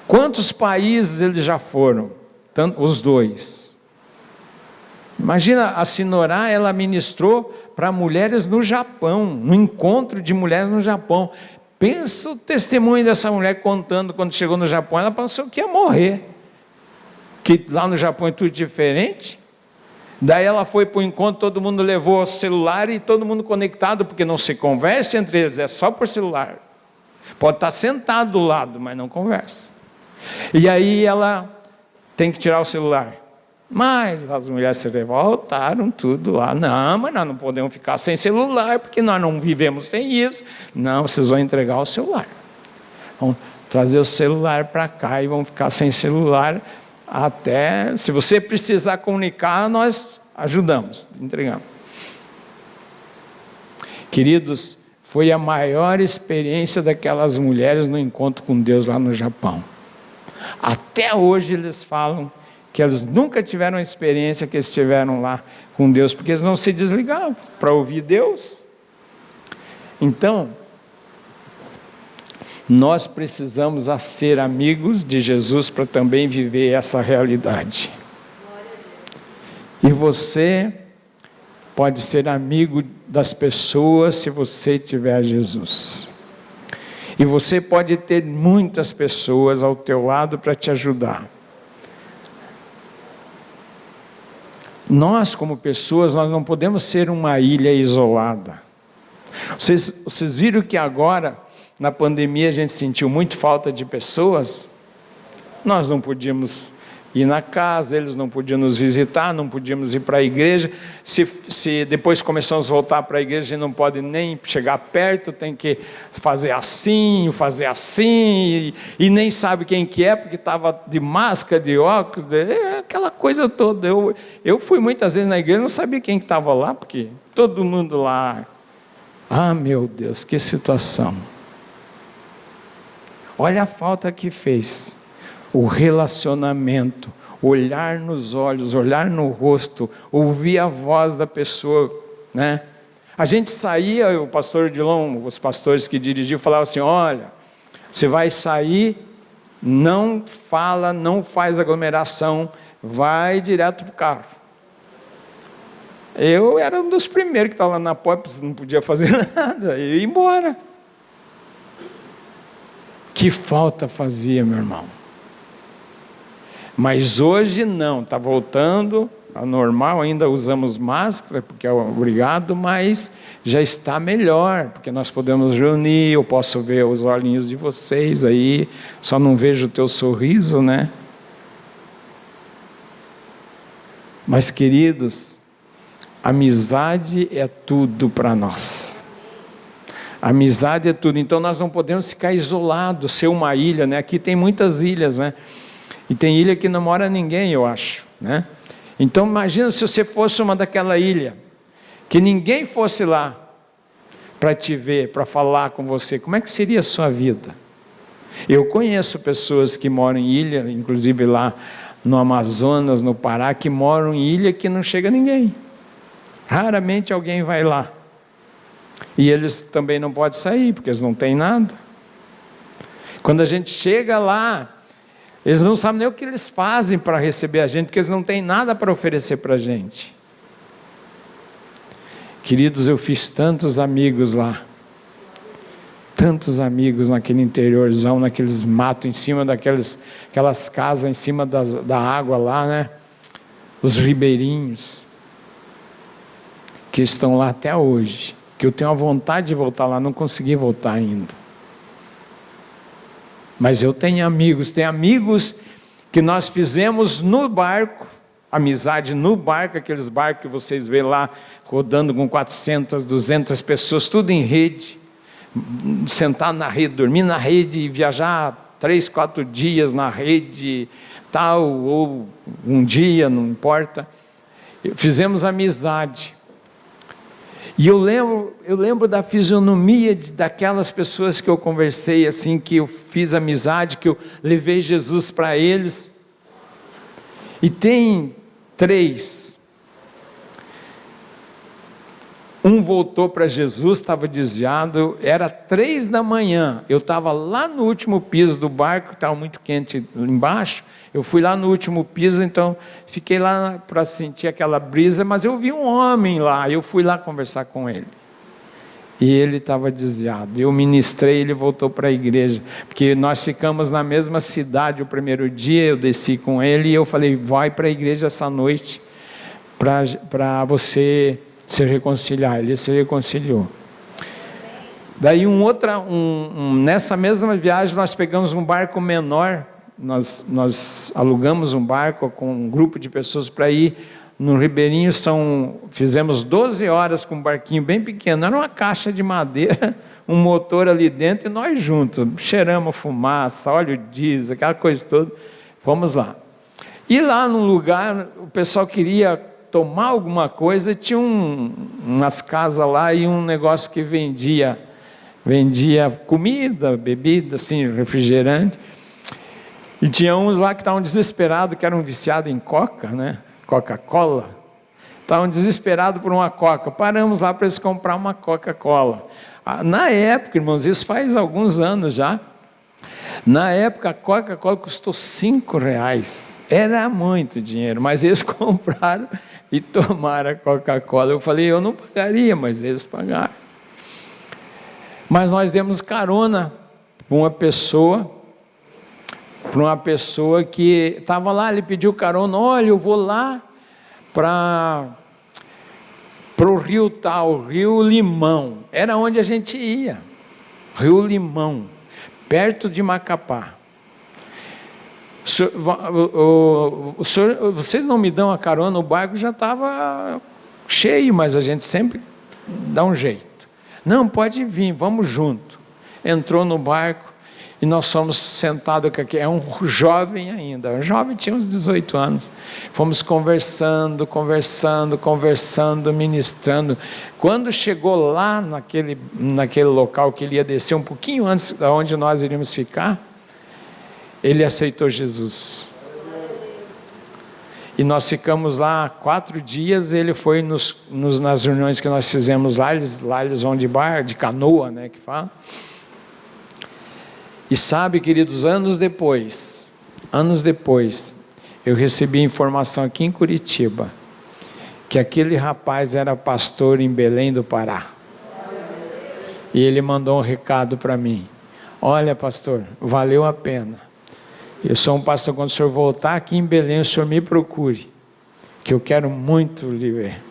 Quantos países eles já foram? Os dois. Imagina, a Sinorá, ela ministrou para mulheres no Japão, no encontro de mulheres no Japão. Pensa o testemunho dessa mulher contando, quando chegou no Japão, ela pensou que ia morrer, que lá no Japão é tudo diferente. Daí ela foi para o encontro, todo mundo levou o celular e todo mundo conectado, porque não se conversa entre eles, é só por celular. Pode estar sentado do lado, mas não conversa. E aí ela tem que tirar o celular. Mas as mulheres se revoltaram tudo lá. Não, mas nós não podemos ficar sem celular, porque nós não vivemos sem isso. Não, vocês vão entregar o celular. Vão trazer o celular para cá e vão ficar sem celular. até, se você precisar comunicar, nós ajudamos, entregamos. Queridos, foi a maior experiência daquelas mulheres no encontro com Deus lá no Japão. Até hoje eles falam que eles nunca tiveram a experiência que eles tiveram lá com Deus, porque eles não se desligavam para ouvir Deus. Então, nós precisamos ser amigos de Jesus para também viver essa realidade. E você pode ser amigo das pessoas se você tiver Jesus. E você pode ter muitas pessoas ao teu lado para te ajudar. Nós, como pessoas, nós não podemos ser uma ilha isolada. Vocês viram que agora, na pandemia, a gente sentiu muito falta de pessoas? Nós não podíamos ir na casa, eles não podiam nos visitar, não podíamos ir para a igreja. Se depois começamos a voltar para a igreja, a gente não pode nem chegar perto, tem que fazer assim, e nem sabe quem que é, porque estava de máscara, de óculos, aquela coisa toda. Eu fui muitas vezes na igreja, não sabia quem que estava lá, porque todo mundo lá. Ah, meu Deus, que situação. Olha a falta que fez. O relacionamento, olhar nos olhos, olhar no rosto, ouvir a voz da pessoa, né? A gente saía, o pastor Odilon, os pastores que dirigiam, falavam assim: olha, você vai sair, não fala, não faz aglomeração, vai direto para o carro. Eu era um dos primeiros que estava lá na porta, não podia fazer nada, eu ia embora. Que falta fazia, meu irmão. Mas hoje não, está voltando ao normal, ainda usamos máscara, porque é obrigado, mas já está melhor, porque nós podemos reunir, eu posso ver os olhinhos de vocês aí, só não vejo o teu sorriso, né? Mas, queridos, amizade é tudo para nós. Amizade é tudo, então nós não podemos ficar isolados, ser uma ilha, né? Aqui tem muitas ilhas, né? E tem ilha que não mora ninguém, eu acho, né? Então imagina se você fosse uma daquela ilha, que ninguém fosse lá para te ver, para falar com você, como é que seria a sua vida? Eu conheço pessoas que moram em ilha, inclusive lá no Amazonas, no Pará, que moram em ilha que não chega ninguém. Raramente alguém vai lá. E eles também não podem sair, porque eles não têm nada. Quando a gente chega lá, eles não sabem nem o que eles fazem para receber a gente, porque eles não têm nada para oferecer para a gente. Queridos, eu fiz tantos amigos lá. Tantos amigos naquele interiorzão, naqueles matos, em cima aquelas casas, em cima da água lá, né? Os ribeirinhos, que estão lá até hoje. Que eu tenho a vontade de voltar lá, não consegui voltar ainda. Mas eu tenho amigos que nós fizemos no barco, amizade no barco, aqueles barcos que vocês veem lá, rodando com 400, 200 pessoas, tudo em rede, sentar na rede, dormir na rede e viajar 3, 4 dias na rede, tal, ou um dia, não importa. Fizemos amizade. E eu lembro da fisionomia daquelas pessoas que eu conversei, assim, que eu fiz amizade, que eu levei Jesus para eles. E tem 3. Um voltou para Jesus, estava desviado, era 3 da manhã, eu estava lá no último piso do barco, estava muito quente embaixo, eu fui lá no último piso, então fiquei lá para sentir aquela brisa, mas eu vi um homem lá, eu fui lá conversar com ele, e ele estava desviado, eu ministrei, ele voltou para a igreja, porque nós ficamos na mesma cidade o primeiro dia, eu desci com ele, e eu falei, vai para a igreja essa noite, para você se reconciliar. Ele se reconciliou. Daí nessa mesma viagem nós pegamos um barco menor, nós alugamos um barco com um grupo de pessoas para ir no Ribeirinho, fizemos 12 horas com um barquinho bem pequeno, era uma caixa de madeira, um motor ali dentro e nós juntos, cheiramos fumaça, óleo diesel, aquela coisa toda, fomos lá. E lá no lugar, o pessoal queria tomar alguma coisa, tinha umas casas lá e um negócio que vendia comida, bebida, assim, refrigerante. E tinha uns lá que estavam desesperados, que eram viciados em coca, né? Coca-Cola. Estavam desesperados por uma coca. Paramos lá para eles comprar uma Coca-Cola. Na época, irmãos, isso faz alguns anos já. Na época, a Coca-Cola custou R$5. Era muito dinheiro, mas eles compraram e tomaram a Coca-Cola. Eu falei, eu não pagaria, mas eles pagaram. Mas nós demos carona para uma pessoa que estava lá, ele pediu carona, olha, eu vou lá para o rio tal, Rio Limão, era onde a gente ia, Rio Limão, perto de Macapá. Vocês não me dão a carona, o barco já estava cheio, mas a gente sempre dá um jeito. Não, pode vir, vamos junto. Entrou no barco e nós fomos sentados aqui, é um jovem ainda, um jovem, tinha uns 18 anos. Fomos conversando, ministrando. Quando chegou lá naquele local que ele ia descer um pouquinho antes de onde nós iríamos ficar, ele aceitou Jesus. E nós ficamos lá 4 dias, ele foi nas reuniões que nós fizemos lá eles vão de canoa, né, que fala. E sabe, queridos, anos depois, eu recebi informação aqui em Curitiba, que aquele rapaz era pastor em Belém do Pará. E ele mandou um recado para mim, olha pastor, valeu a pena. Eu sou um pastor, quando o senhor voltar aqui em Belém, o senhor me procure, que eu quero muito lhe ver.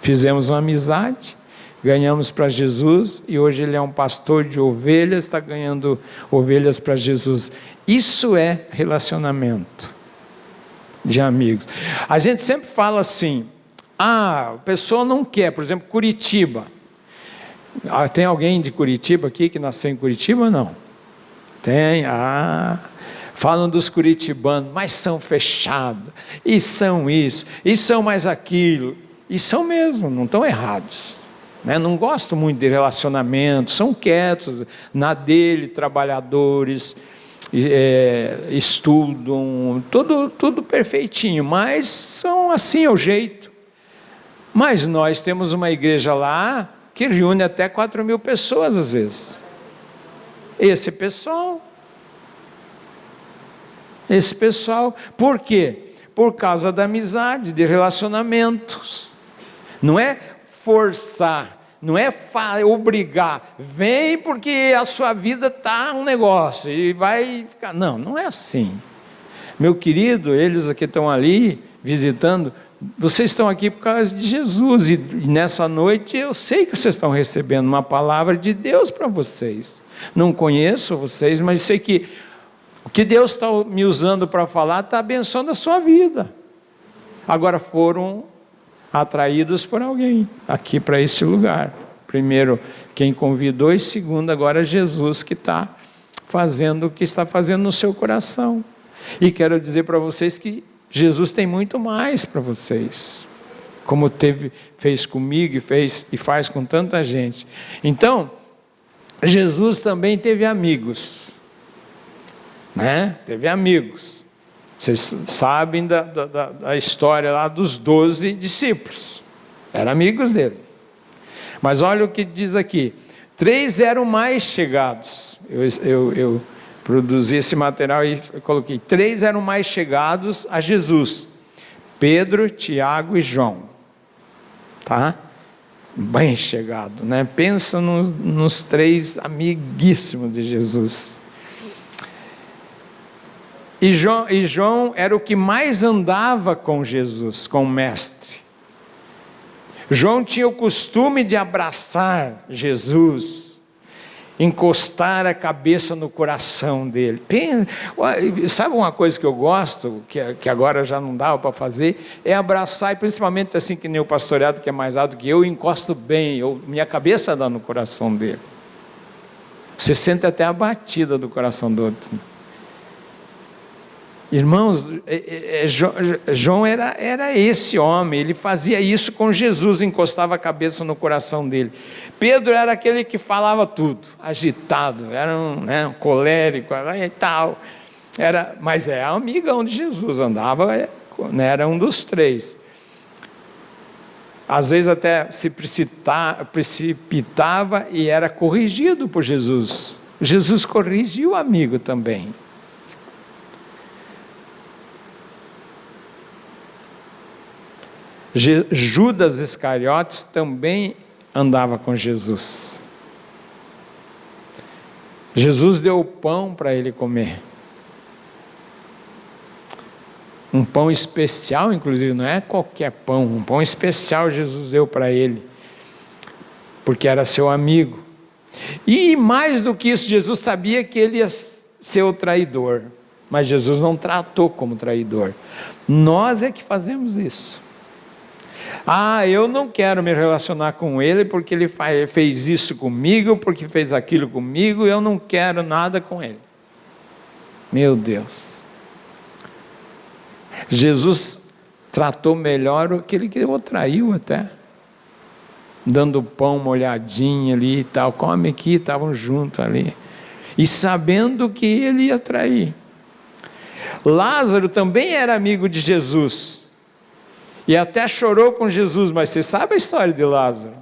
Fizemos uma amizade, ganhamos para Jesus, e hoje ele é um pastor de ovelhas, está ganhando ovelhas para Jesus. Isso é relacionamento de amigos. A gente sempre fala assim, a pessoa não quer, por exemplo, Curitiba. Tem alguém de Curitiba aqui que nasceu em Curitiba? Não. Tem, falam dos curitibanos, mas são fechados, e são isso, e são mais aquilo, e são mesmo, não estão errados, né? Não gostam muito de relacionamento, são quietos, na dele, trabalhadores, estudam, tudo perfeitinho, mas são assim o jeito. Mas nós temos uma igreja lá, que reúne até 4.000 pessoas às vezes. Esse pessoal, por quê? Por causa da amizade, de relacionamentos. Não é forçar, não é obrigar, vem porque a sua vida está um negócio e vai ficar. Não é assim. Meu querido, eles que estão ali visitando, vocês estão aqui por causa de Jesus, e nessa noite eu sei que vocês estão recebendo uma palavra de Deus para vocês. Não conheço vocês, mas sei que o que Deus está me usando para falar está abençoando a sua vida. Agora foram atraídos por alguém aqui para esse lugar. Primeiro, quem convidou, e segundo, agora Jesus que está fazendo o que está fazendo no seu coração. E quero dizer para vocês que Jesus tem muito mais para vocês, como fez comigo e faz com tanta gente. Então, Jesus também teve amigos, né? Teve amigos. Vocês sabem da história lá dos 12 discípulos, eram amigos dele. Mas olha o que diz aqui, 3 eram mais chegados. Eu produzi esse material e coloquei, 3 eram mais chegados a Jesus, Pedro, Tiago e João, tá? Bem chegado, né? Pensa nos 3 amiguíssimos de Jesus. E João era o que mais andava com Jesus, com o mestre. João tinha o costume de abraçar Jesus, encostar a cabeça no coração dele. Sabe uma coisa que eu gosto, que agora já não dava para fazer, é abraçar, e principalmente assim que nem o pastoreado, que é mais alto que eu encosto bem, minha cabeça dá no coração dele. Você sente até a batida do coração do outro. Irmãos, João era esse homem, ele fazia isso com Jesus, encostava a cabeça no coração dele. Pedro era aquele que falava tudo, agitado, era um colérico e tal, mas é amigão de Jesus, andava, era um dos três. Às vezes até se precipitava e era corrigido por Jesus. Jesus corrigiu o amigo também. Judas Iscariotes também andava com Jesus. Jesus deu pão para ele comer. Um pão especial, inclusive, não é qualquer pão, um pão especial Jesus deu para ele, porque era seu amigo. E mais do que isso, Jesus sabia que ele ia ser o traidor, mas Jesus não tratou como traidor. Nós é que fazemos isso. Eu não quero me relacionar com ele porque ele fez isso comigo, porque fez aquilo comigo, eu não quero nada com ele. Meu Deus. Jesus tratou melhor aquele que o traiu até, dando pão, uma olhadinha ali e tal, come aqui, estavam juntos ali, e sabendo que ele ia trair. Lázaro também era amigo de Jesus, e até chorou com Jesus, mas você sabe a história de Lázaro?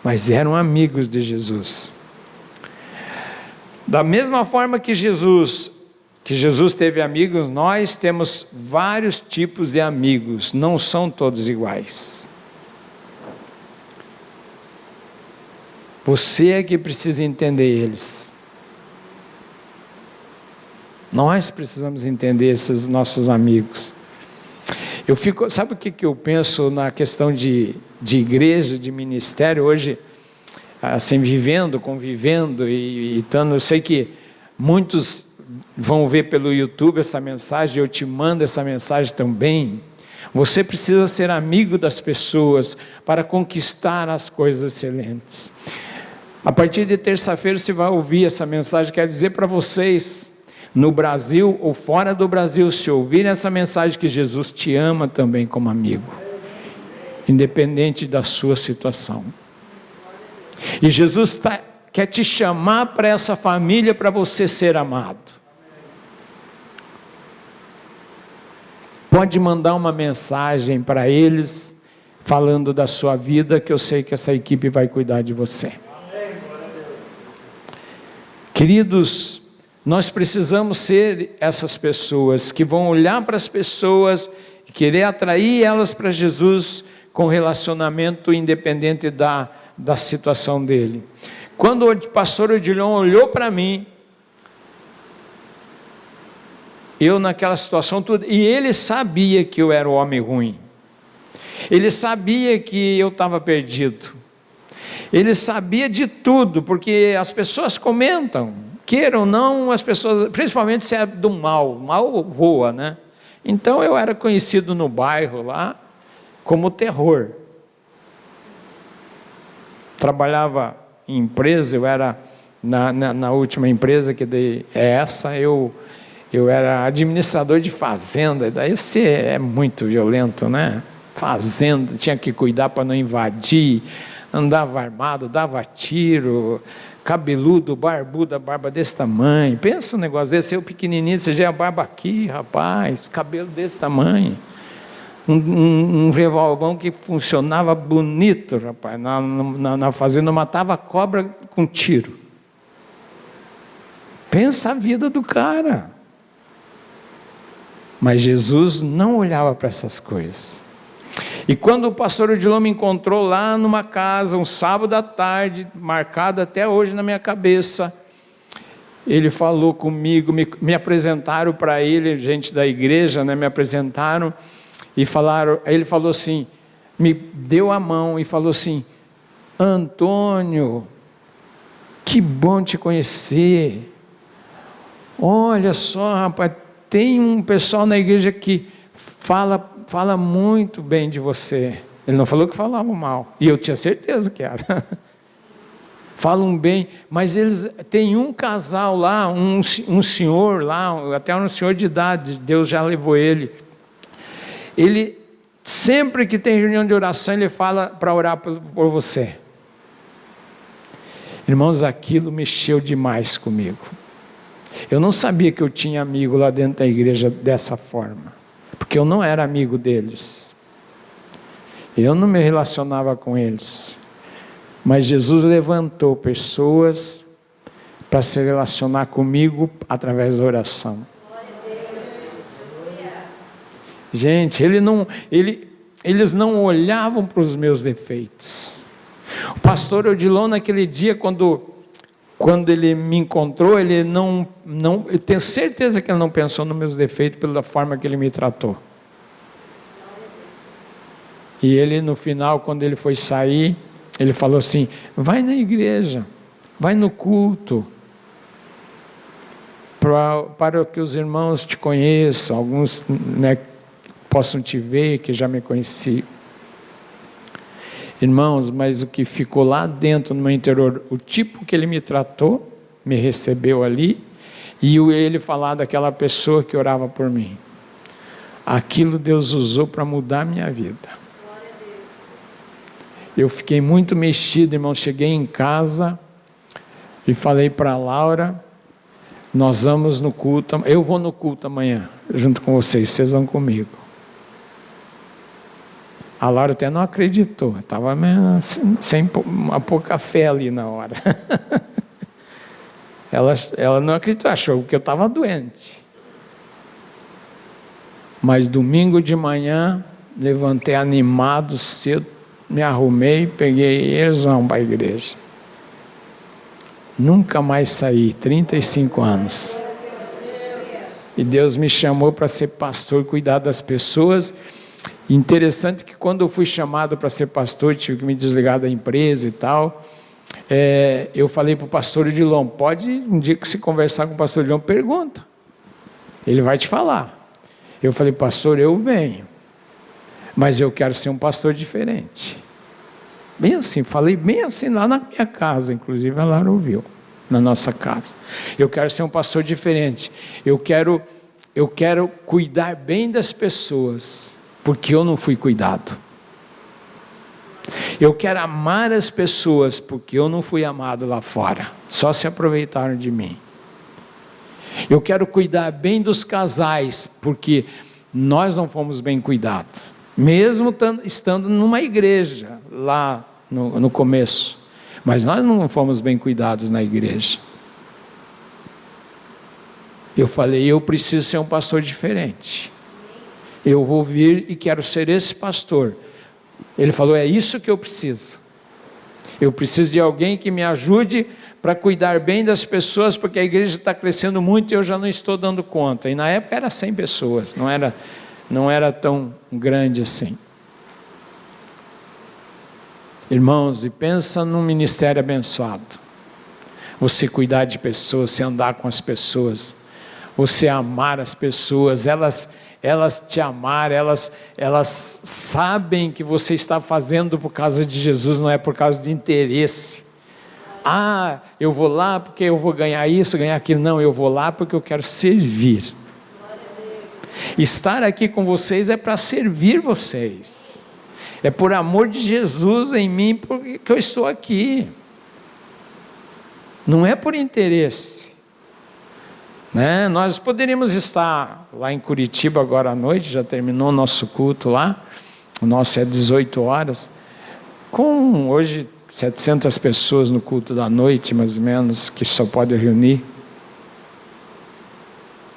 Mas eram amigos de Jesus. Da mesma forma que Jesus teve amigos, nós temos vários tipos de amigos, não são todos iguais. Você é que precisa entender eles. Nós precisamos entender esses nossos amigos. Sabe o que eu penso na questão de igreja, de ministério hoje? Assim, vivendo, convivendo e estando, eu sei que muitos vão ver pelo YouTube essa mensagem, eu te mando essa mensagem também. Você precisa ser amigo das pessoas para conquistar as coisas excelentes. A partir de terça-feira você vai ouvir essa mensagem, quero dizer para vocês, no Brasil ou fora do Brasil, se ouvirem essa mensagem, que Jesus te ama também como amigo, independente da sua situação. E Jesus quer te chamar para essa família, para você ser amado. Pode mandar uma mensagem para eles, falando da sua vida, que eu sei que essa equipe vai cuidar de você. Queridos, nós precisamos ser essas pessoas, que vão olhar para as pessoas, e querer atrair elas para Jesus, com relacionamento independente da situação dele. Quando o pastor Odilon olhou para mim, eu naquela situação toda, e ele sabia que eu era o homem ruim, ele sabia que eu estava perdido, ele sabia de tudo, porque as pessoas comentam, queiram ou não, as pessoas, principalmente se é do mal, o mal voa, né? Então eu era conhecido no bairro lá como terror. Trabalhava em empresa, eu era na última empresa que dei essa, eu era administrador de fazenda, daí você é muito violento, né? Fazenda, tinha que cuidar para não invadir, andava armado, dava tiro, cabeludo, barbudo, a barba desse tamanho. Pensa um negócio desse, eu pequenininho, você já é a barba aqui, rapaz, cabelo desse tamanho. Um revolvão que funcionava bonito, rapaz, na fazenda, matava a cobra com tiro. Pensa a vida do cara. Mas Jesus não olhava para essas coisas. E quando o pastor Odilon me encontrou lá numa casa, um sábado à tarde, marcado até hoje na minha cabeça, ele falou comigo, me apresentaram para ele, gente da igreja, né, me apresentaram, e falaram, aí ele falou assim, me deu a mão e falou assim: Antônio, que bom te conhecer, olha só, rapaz, tem um pessoal na igreja que fala muito bem de você. Ele não falou que falava mal, e eu tinha certeza que era. falam bem, mas eles tem um casal lá, um senhor lá, até um senhor de idade, Deus já levou ele. Ele, sempre que tem reunião de oração, ele fala para orar por você. Irmãos, aquilo mexeu demais comigo. Eu não sabia que eu tinha amigo lá dentro da igreja dessa forma, porque eu não era amigo deles. Eu não me relacionava com eles. Mas Jesus levantou pessoas para se relacionar comigo através da oração. Gente, eles não olhavam para os meus defeitos. O pastor Odilon, naquele dia, quando ele me encontrou, ele eu tenho certeza que ele não pensou nos meus defeitos pela forma que ele me tratou. E ele, no final, quando ele foi sair, ele falou assim: vai na igreja, vai no culto, para que os irmãos te conheçam, alguns, né, possam te ver, que já me conheciam. Irmãos, mas o que ficou lá dentro, no meu interior, o tipo que ele me tratou, me recebeu ali, e ele falar daquela pessoa que orava por mim, aquilo Deus usou para mudar a minha vida. Eu fiquei muito mexido, irmão. Cheguei em casa e falei para a Laura: nós vamos no culto, eu vou no culto amanhã, junto com vocês vão comigo. A Laura até não acreditou, estava sem pouca fé ali na hora. Ela não acreditou, achou que eu estava doente. Mas domingo de manhã, levantei animado, cedo, me arrumei, peguei eles, vão para a igreja. Nunca mais saí, 35 anos. E Deus me chamou para ser pastor, cuidar das pessoas. Interessante que quando eu fui chamado para ser pastor, tive que me desligar da empresa e tal. Eu falei para o pastor Odilon: pode, um dia que se conversar com o pastor Odilon, pergunta. Ele vai te falar. Eu falei: pastor, eu venho, mas eu quero ser um pastor diferente. Bem assim, falei bem assim lá na minha casa, inclusive a Lara ouviu, na nossa casa. Eu quero ser um pastor diferente. Eu quero cuidar bem das pessoas, porque eu não fui cuidado. Eu quero amar as pessoas, porque eu não fui amado lá fora, só se aproveitaram de mim. Eu quero cuidar bem dos casais, porque nós não fomos bem cuidados, mesmo estando numa igreja, lá no começo, mas nós não fomos bem cuidados na igreja. Eu falei: eu preciso ser um pastor diferente. Eu vou vir e quero ser esse pastor. Ele falou: é isso que eu preciso. Eu preciso de alguém que me ajude para cuidar bem das pessoas, porque a igreja está crescendo muito e eu já não estou dando conta. E na época era 100 pessoas, não era tão grande assim. Irmãos, e pensa num ministério abençoado. Você cuidar de pessoas, você andar com as pessoas, você amar as pessoas, elas te amar, elas sabem que você está fazendo por causa de Jesus, não é por causa de interesse. Eu vou lá porque eu vou ganhar isso, ganhar aquilo. Não, eu vou lá porque eu quero servir. Estar aqui com vocês é para servir vocês. É por amor de Jesus em mim porque eu estou aqui. Não é por interesse. Né? Nós poderíamos estar lá em Curitiba agora à noite, já terminou o nosso culto lá. O nosso é 18 horas. Com hoje 700 pessoas no culto da noite, mais ou menos, que só pode reunir.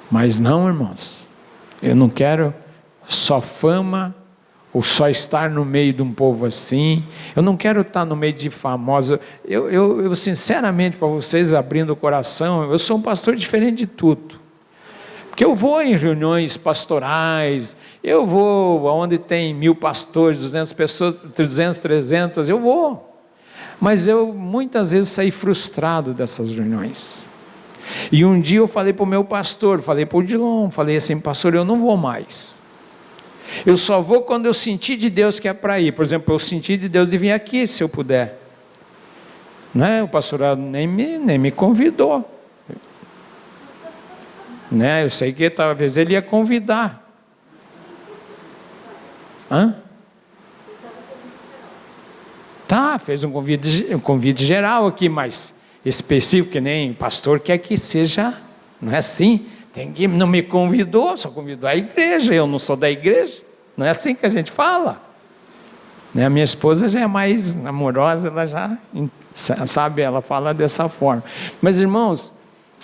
Mas não, irmãos. Eu não quero só fama, ou só estar no meio de um povo assim. Eu não quero estar no meio de famosos. Eu sinceramente, para vocês, abrindo o coração, eu sou um pastor diferente de tudo. Porque eu vou em reuniões pastorais, eu vou onde tem 1000 pastores, 200 pessoas, 200, 300, eu vou. Mas eu muitas vezes saí frustrado dessas reuniões. E um dia eu falei para o meu pastor, falei para o Odilon, falei assim: pastor, eu não vou mais. Eu só vou quando eu sentir de Deus que é para ir. Por exemplo, eu senti de Deus de vir aqui, se eu puder. né? O pastorado nem me convidou, né? Eu sei que talvez ele ia convidar. Tá, fez um convite geral aqui, mas específico, que nem o pastor quer que seja, não é assim? Não me convidou, só convidou a igreja, eu não sou da igreja, não é assim que a gente fala. A minha esposa já é mais amorosa, ela já sabe, ela fala dessa forma. Mas irmãos,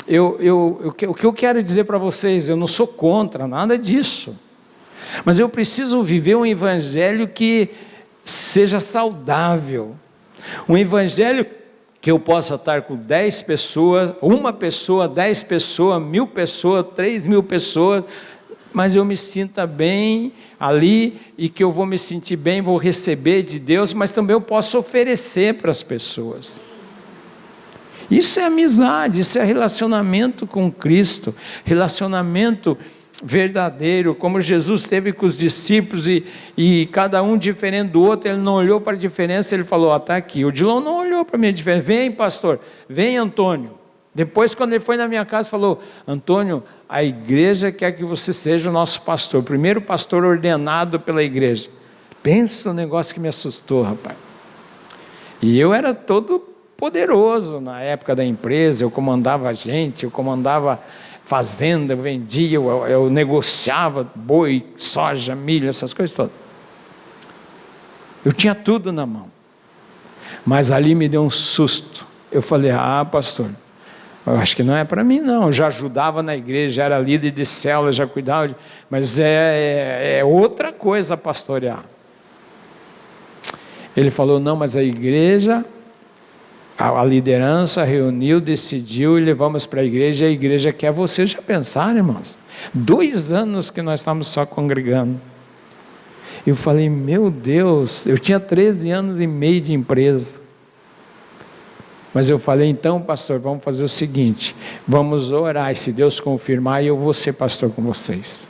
o que eu quero dizer para vocês, eu não sou contra nada disso, mas eu preciso viver um evangelho que seja saudável, um evangelho que eu possa estar com 10 pessoas, 1 pessoa, 10 pessoas, 1000 pessoas, 3000 pessoas, mas eu me sinta bem ali, e que eu vou me sentir bem, vou receber de Deus, mas também eu posso oferecer para as pessoas. Isso é amizade, isso é relacionamento com Cristo, relacionamento verdadeiro, como Jesus teve com os discípulos, e cada um diferente do outro. Ele não olhou para a diferença, ele falou: está aqui. O Dilon não olhou para a minha diferença. Vem, pastor, vem, Antônio. Depois, quando ele foi na minha casa, falou: Antônio, a igreja quer que você seja o nosso pastor, primeiro pastor ordenado pela igreja. Pensa no negócio que me assustou, rapaz. E eu era todo poderoso na época da empresa, eu comandava gente, eu comandava fazenda, eu vendia, eu negociava boi, soja, milho, essas coisas todas. Eu tinha tudo na mão. Mas ali me deu um susto. Eu falei: pastor, eu acho que não é para mim não. Eu já ajudava na igreja, já era líder de célula, já cuidava, mas é outra coisa pastorear. Ele falou: não, mas a igreja, a liderança reuniu, decidiu, e levamos para a igreja quer você. Já pensaram, irmãos? 2 anos que nós estamos só congregando. Eu falei: meu Deus, eu tinha 13 anos e meio de empresa. Mas eu falei: então, pastor, vamos fazer o seguinte, vamos orar, e se Deus confirmar, eu vou ser pastor com vocês.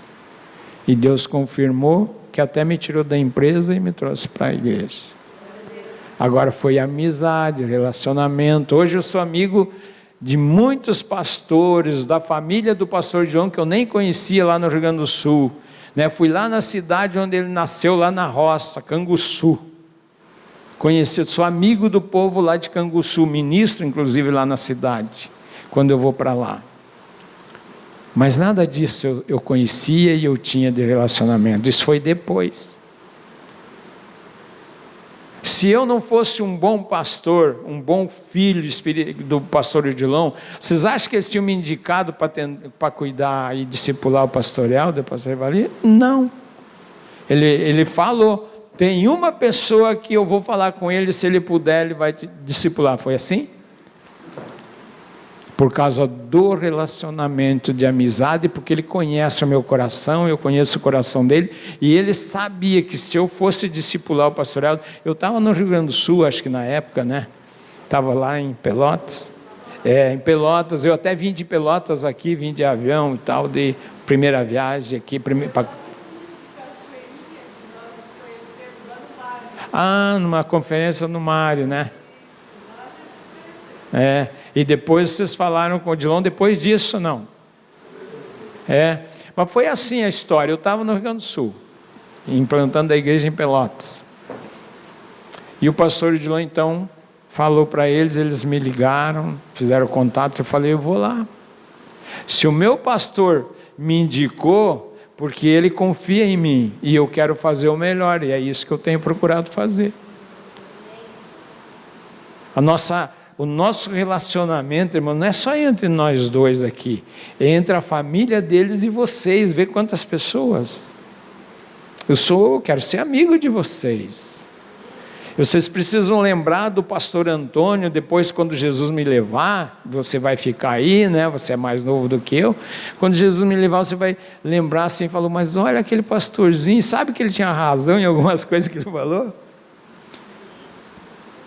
E Deus confirmou, que até me tirou da empresa e me trouxe para a igreja. Agora foi amizade, relacionamento. Hoje eu sou amigo de muitos pastores, da família do pastor João, que eu nem conhecia lá no Rio Grande do Sul. Fui lá na cidade onde ele nasceu, lá na roça, Canguçu. Conheci, sou amigo do povo lá de Canguçu, ministro inclusive lá na cidade, quando eu vou para lá. Mas nada disso eu conhecia e eu tinha de relacionamento. Isso foi depois. Se eu não fosse um bom pastor, um bom filho do pastor Odilon, vocês acham que eles tinham me indicado para cuidar e discipular o pastoreal do pastor Evalir? Não. Ele falou: tem uma pessoa que eu vou falar com ele, se ele puder, ele vai te discipular. Foi assim? Por causa do relacionamento de amizade, porque ele conhece o meu coração, eu conheço o coração dele, e ele sabia que se eu fosse discipular o pastoreado, eu estava no Rio Grande do Sul, acho que na época, estava lá em Pelotas, em Pelotas, eu até vim de Pelotas aqui, vim de avião e tal, de primeira viagem aqui, numa conferência no Mário, e depois vocês falaram com o Odilon depois disso, não? Mas foi assim a história. Eu estava no Rio Grande do Sul, implantando a igreja em Pelotas. E o pastor Odilon então falou para eles me ligaram, fizeram contato, eu falei: eu vou lá. Se o meu pastor me indicou, porque ele confia em mim, e eu quero fazer o melhor, e é isso que eu tenho procurado fazer. O nosso relacionamento, irmão, não é só entre nós dois aqui, é entre a família deles e vocês. Vê quantas pessoas. Eu quero ser amigo de vocês. Vocês precisam lembrar do pastor Antônio. Depois, quando Jesus me levar, você vai ficar aí, você é mais novo do que eu. Quando Jesus me levar, você vai lembrar assim, falou: mas olha aquele pastorzinho, sabe que ele tinha razão em algumas coisas que ele falou?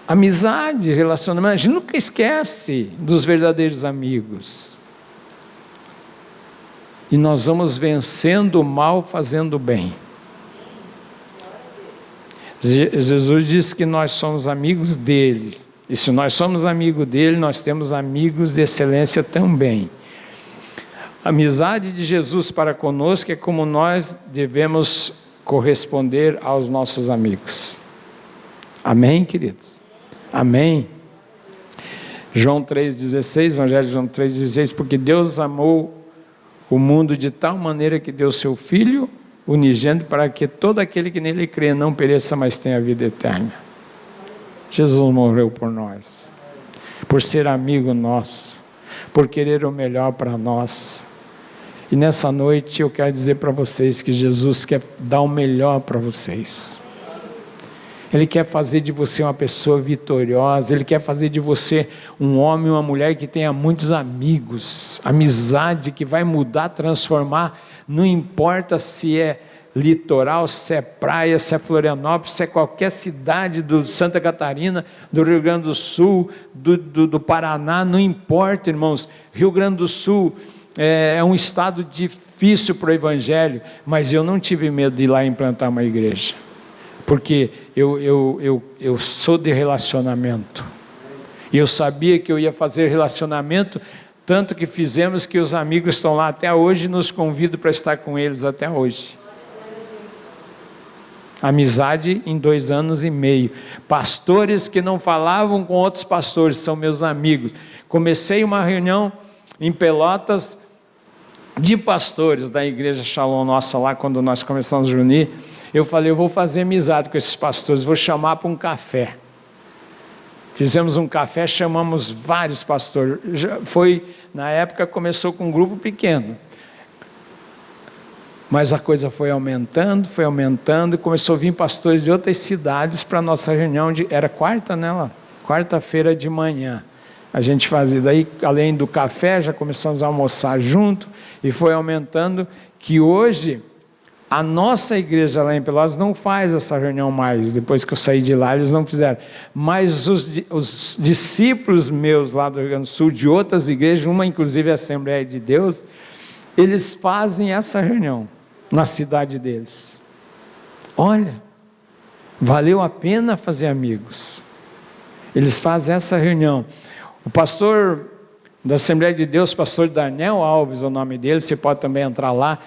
Amizade, relacionamento, a gente nunca esquece dos verdadeiros amigos. E nós vamos vencendo o mal fazendo o bem. Jesus disse que nós somos amigos dele, E se nós somos amigos dele, nós temos amigos de excelência também. A amizade de Jesus para conosco é como nós devemos corresponder aos nossos amigos. Amém, queridos? Amém. João 3,16, Evangelho de João 3,16, porque Deus amou o mundo de tal maneira que deu seu Filho unigênito para que todo aquele que nele crê não pereça, mas tenha vida eterna. Jesus morreu por nós, por ser amigo nosso, por querer o melhor para nós. E nessa noite eu quero dizer para vocês que Jesus quer dar o melhor para vocês. Ele quer fazer de você uma pessoa vitoriosa, Ele quer fazer de você um homem, uma mulher que tenha muitos amigos, amizade que vai mudar, transformar, não importa se é litoral, se é praia, se é Florianópolis, se é qualquer cidade do Santa Catarina, do Rio Grande do Sul, do Paraná, não importa, irmãos. Rio Grande do Sul é um estado difícil para o Evangelho, mas eu não tive medo de ir lá implantar uma igreja, porque eu sou de relacionamento, e eu sabia que eu ia fazer relacionamento, tanto que fizemos que os amigos estão lá até hoje, e nos convido para estar com eles até hoje. Amizade em 2 anos e meio, pastores que não falavam com outros pastores, são meus amigos. Comecei uma reunião em Pelotas, de pastores da igreja Shalom nossa lá, quando nós começamos a reunir, eu falei, eu vou fazer amizade com esses pastores, vou chamar para um café. Fizemos um café, chamamos vários pastores, na época começou com um grupo pequeno, mas a coisa foi aumentando, e começou a vir pastores de outras cidades para a nossa reunião, era quarta, né, lá? Quarta-feira de manhã. A gente fazia, daí além do café, já começamos a almoçar junto, e foi aumentando, que hoje, a nossa igreja lá em Pelotas não faz essa reunião mais, depois que eu saí de lá, eles não fizeram, mas os discípulos meus lá do Rio Grande do Sul, de outras igrejas, uma inclusive a Assembleia de Deus, eles fazem essa reunião, na cidade deles. Olha, valeu a pena fazer amigos, eles fazem essa reunião. O pastor da Assembleia de Deus, pastor Daniel Alves, é o nome dele, você pode também entrar lá,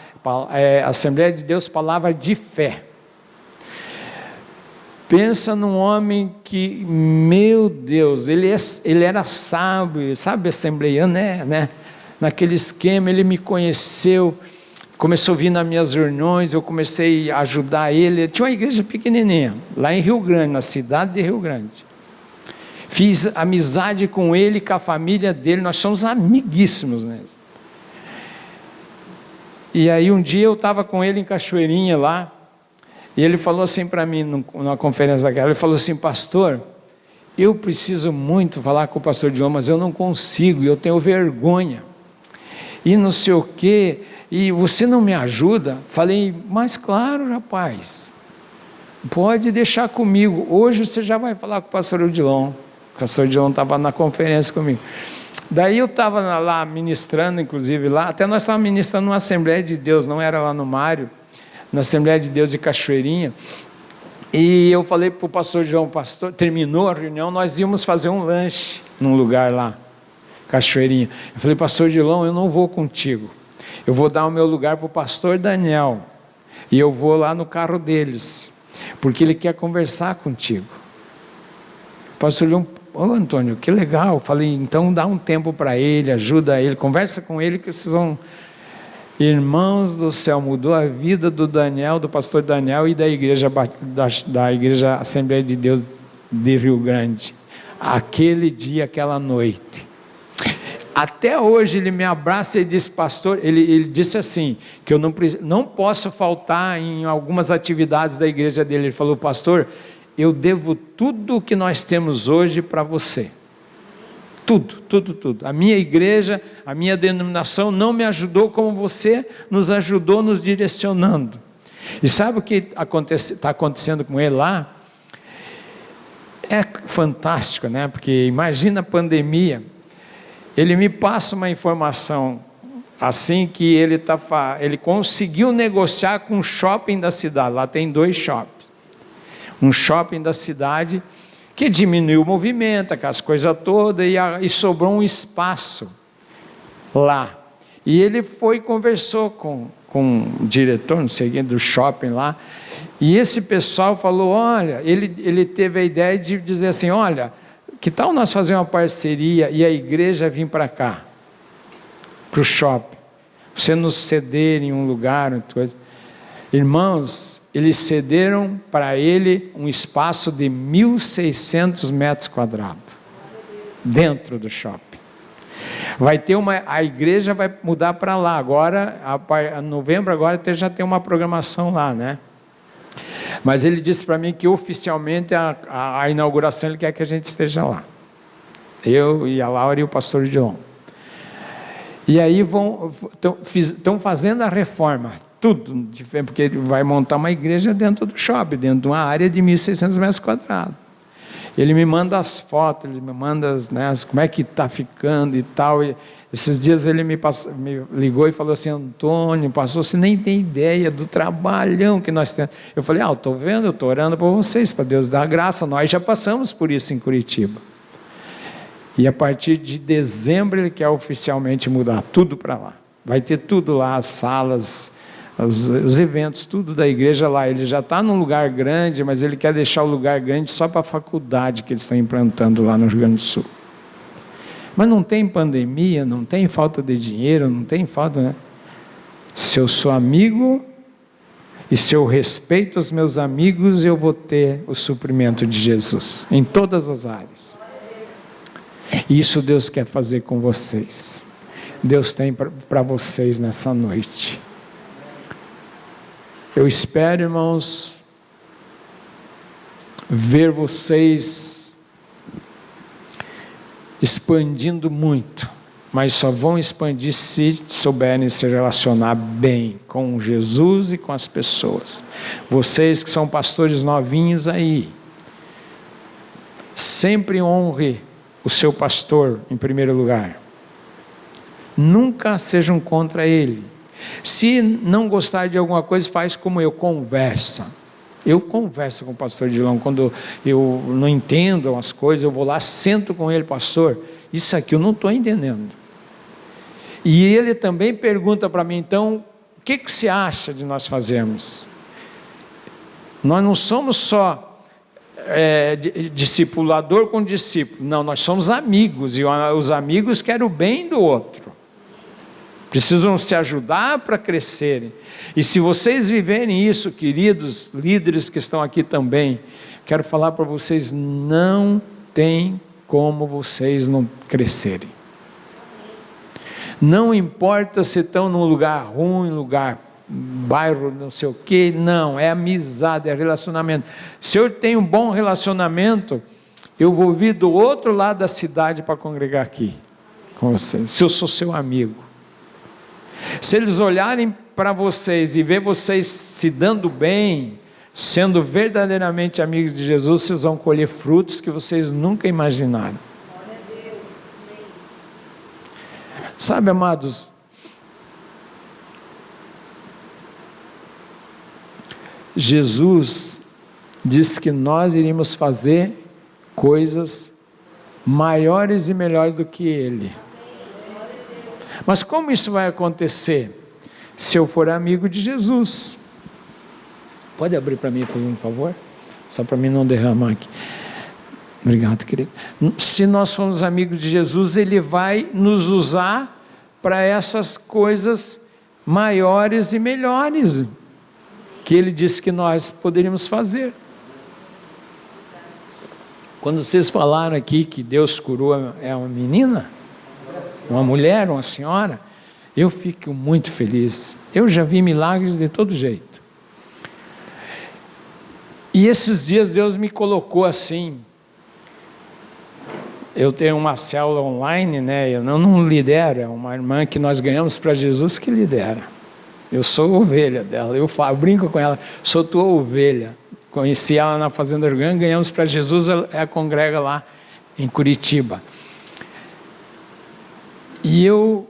Assembleia de Deus, palavra de fé. Pensa num homem que, meu Deus, ele era sábio, sabe, assembleiano, né? Naquele esquema, ele me conheceu, começou a vir nas minhas reuniões, eu comecei a ajudar ele. Tinha uma igreja pequenininha, lá em Rio Grande, na cidade de Rio Grande. Fiz amizade com ele, com a família dele, nós somos amiguíssimos, né? E aí um dia eu estava com ele em Cachoeirinha lá, e ele falou assim para mim, numa conferência daquela, ele falou assim, pastor, eu preciso muito falar com o pastor Diogo, mas eu não consigo, eu tenho vergonha, e não sei o quê, e você não me ajuda? Falei, mas claro, rapaz, pode deixar comigo, hoje você já vai falar com o pastor Odilon. O pastor Odilon estava na conferência comigo. Daí eu estava lá ministrando, inclusive lá, até nós estávamos ministrando numa Assembleia de Deus, não era lá no Mário, na Assembleia de Deus de Cachoeirinha, e eu falei para o pastor João, pastor, terminou a reunião, nós íamos fazer um lanche num lugar lá, Cachoeirinha. Eu falei, pastor Odilon, eu não vou contigo, eu vou dar o meu lugar para o pastor Daniel, e eu vou lá no carro deles, porque ele quer conversar contigo. O pastor Odilon, Antônio, que legal. Eu falei, então dá um tempo para ele, ajuda ele, conversa com ele que vocês vão... Irmãos do céu, mudou a vida do Daniel, do pastor Daniel e da igreja Assembleia de Deus de Rio Grande. Aquele dia, aquela noite. Até hoje ele me abraça e diz, pastor, ele disse assim, que eu não posso faltar em algumas atividades da igreja dele. Ele falou, pastor, eu devo tudo o que nós temos hoje para você. Tudo. A minha igreja, a minha denominação não me ajudou como você nos ajudou nos direcionando. E sabe o que está acontecendo com ele lá? É fantástico, né? Porque imagina a pandemia. Ele me passa uma informação assim que ele conseguiu negociar com o shopping da cidade. Lá tem 2 shoppings. Um shopping da cidade que diminuiu o movimento, aquelas coisas todas, e sobrou um espaço lá. E ele foi e conversou com o diretor, não sei quem, do shopping lá, e esse pessoal falou, olha, ele teve a ideia de dizer assim, olha, que tal nós fazer uma parceria e a igreja vir para cá, para o shopping, você nos ceder em um lugar, coisa. Irmãos, eles cederam para ele um espaço de 1.600 metros quadrados, dentro do shopping. Vai ter a igreja vai mudar para lá, agora, em novembro agora já tem uma programação lá, né? Mas ele disse para mim que oficialmente a inauguração ele quer que a gente esteja lá. Eu e a Laura e o pastor Dilon. E aí estão fazendo a reforma, tudo, porque ele vai montar uma igreja dentro do shopping, dentro de uma área de 1.600 metros quadrados. Ele me manda as fotos, ele me manda como é que está ficando e tal. E esses dias ele me ligou e falou assim, Antônio, pastor, você nem tem ideia do trabalhão que nós temos. Eu falei, eu estou vendo, eu estou orando por vocês, para Deus dar graça, nós já passamos por isso em Curitiba. E a partir de dezembro ele quer oficialmente mudar tudo para lá. Vai ter tudo lá, as salas, os eventos, tudo da igreja lá. Ele já está num lugar grande, mas ele quer deixar o lugar grande só para a faculdade que eles estão implantando lá no Rio Grande do Sul. Mas não tem pandemia, não tem falta de dinheiro, não tem falta, né? Se eu sou amigo e se eu respeito os meus amigos, eu vou ter o suprimento de Jesus em todas as áreas. Isso Deus quer fazer com vocês. Deus tem para vocês nessa noite. Eu espero, irmãos, ver vocês expandindo muito, mas só vão expandir se souberem se relacionar bem com Jesus e com as pessoas. Vocês que são pastores novinhos aí, sempre honre o seu pastor em primeiro lugar. Nunca sejam contra ele. Se não gostar de alguma coisa, faz como eu, conversa. Eu converso com o pastor Dilon, quando eu não entendo as coisas, eu vou lá, sento com ele, pastor, isso aqui eu não estou entendendo. E ele também pergunta para mim, então, o que você acha de nós fazermos? Nós não somos só discipulador com discípulo, não, nós somos amigos, e os amigos querem o bem do outro. Precisam se ajudar para crescerem. E se vocês viverem isso, queridos líderes que estão aqui também, quero falar para vocês, não tem como vocês não crescerem. Não importa se estão num lugar ruim, bairro, não sei o que, não, é amizade, é relacionamento. Se eu tenho um bom relacionamento, eu vou vir do outro lado da cidade para congregar aqui com vocês, se eu sou seu amigo. Se eles olharem para vocês e ver vocês se dando bem, sendo verdadeiramente amigos de Jesus, vocês vão colher frutos que vocês nunca imaginaram. Sabe, amados, Jesus disse que nós iríamos fazer coisas maiores e melhores do que Ele. Mas como isso vai acontecer? Se eu for amigo de Jesus. Pode abrir para mim, fazendo um favor? Só para mim não derramar aqui. Obrigado, querido. Se nós formos amigos de Jesus, Ele vai nos usar para essas coisas maiores e melhores que Ele disse que nós poderíamos fazer. Quando vocês falaram aqui que Deus curou uma menina, uma mulher, uma senhora, eu fico muito feliz. Eu já vi milagres de todo jeito. E esses dias Deus me colocou assim. Eu tenho uma célula online, né? Eu não lidero, é uma irmã que nós ganhamos para Jesus que lidera. Eu sou ovelha dela, eu brinco com ela, sou tua ovelha. Conheci ela na Fazenda Orgã, ganhamos para Jesus, ela congrega lá em Curitiba. E eu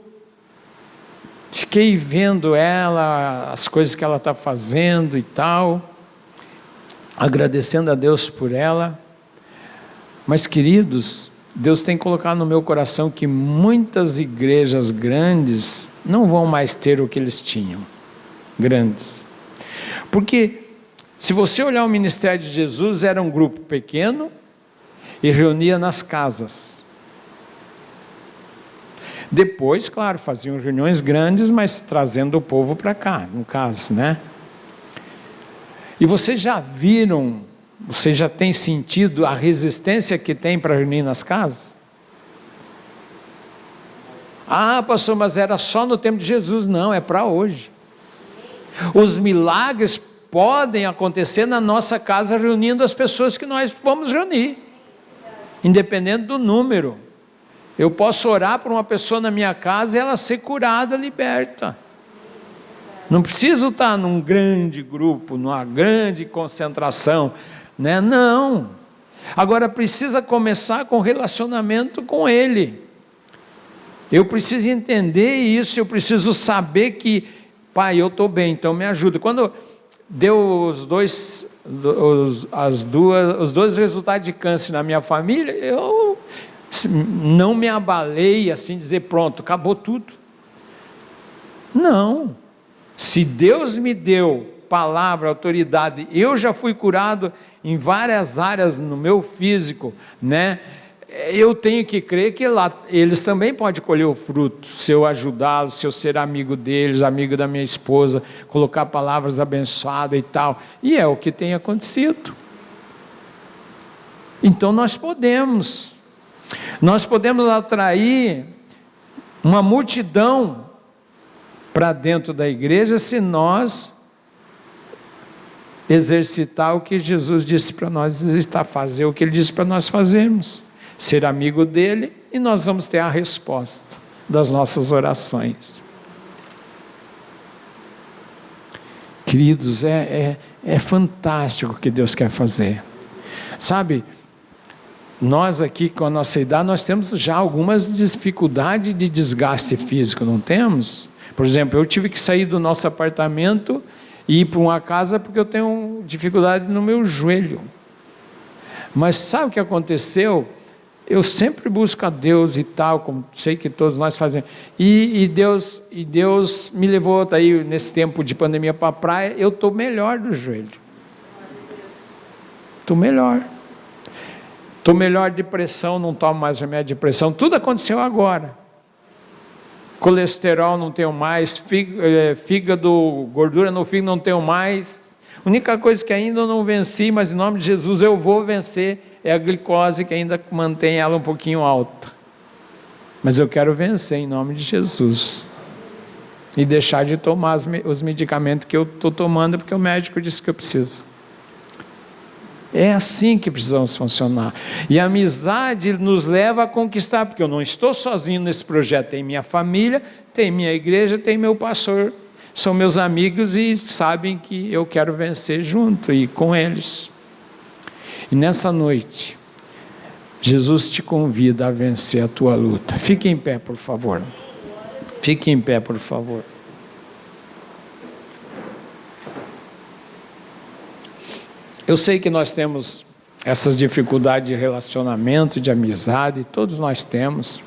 fiquei vendo ela, as coisas que ela está fazendo e tal, agradecendo a Deus por ela, Mas, queridos, Deus tem colocado no meu coração que muitas igrejas grandes não vão mais ter o que eles tinham, grandes. Porque, se você olhar o ministério de Jesus, era um grupo pequeno e reunia nas casas. Depois, claro, faziam reuniões grandes, mas trazendo o povo para cá, no caso, né? E vocês já viram, vocês já têm sentido a resistência que tem para reunir nas casas? Ah, pastor, mas era só no tempo de Jesus. Não, é para hoje. Os milagres podem acontecer na nossa casa, reunindo as pessoas que nós vamos reunir, independente do número. Eu posso orar por uma pessoa na minha casa e ela ser curada, liberta. Não preciso estar num grande grupo, numa grande concentração, né? Não. Agora precisa começar com relacionamento com Ele. Eu preciso entender isso, eu preciso saber que, Pai, eu estou bem, então me ajuda. Quando deu os dois resultados de câncer na minha família, eu não me abalei assim, dizer pronto, acabou tudo. Não. Se Deus me deu palavra, autoridade, eu já fui curado em várias áreas no meu físico, né? Eu tenho que crer que lá eles também podem colher o fruto, se eu ajudá-los, se eu ser amigo deles, amigo da minha esposa, colocar palavras abençoadas e tal. E é o que tem acontecido. Então nós podemos atrair uma multidão para dentro da igreja se nós exercitar o que Jesus disse para nós fazer, o que Ele disse para nós fazermos, ser amigo dEle, e nós vamos ter a resposta das nossas orações. Queridos, é fantástico o que Deus quer fazer. Sabe, nós aqui com a nossa idade, nós temos já algumas dificuldades de desgaste físico, não temos? Por exemplo, eu tive que sair do nosso apartamento e ir para uma casa porque eu tenho dificuldade no meu joelho. Mas sabe o que aconteceu? Eu sempre busco a Deus e tal, como sei que todos nós fazemos. E Deus me levou daí nesse tempo de pandemia para a praia. Eu estou melhor do joelho. Estou melhor. Estou melhor de pressão, não tomo mais remédio de pressão. Tudo aconteceu agora. Colesterol não tenho mais, fígado, gordura no fígado não tenho mais. A única coisa que ainda eu não venci, mas em nome de Jesus eu vou vencer, é a glicose, que ainda mantém ela um pouquinho alta. Mas eu quero vencer em nome de Jesus. E deixar de tomar os medicamentos que eu estou tomando, porque o médico disse que eu preciso. É assim que precisamos funcionar. E a amizade nos leva a conquistar, porque eu não estou sozinho nesse projeto. Tem minha família, tem minha igreja, tem meu pastor. São meus amigos e sabem que eu quero vencer junto e com eles. E nessa noite, Jesus te convida a vencer a tua luta. Fique em pé, por favor. Fique em pé, por favor. Eu sei que nós temos essas dificuldades de relacionamento, de amizade, todos nós temos.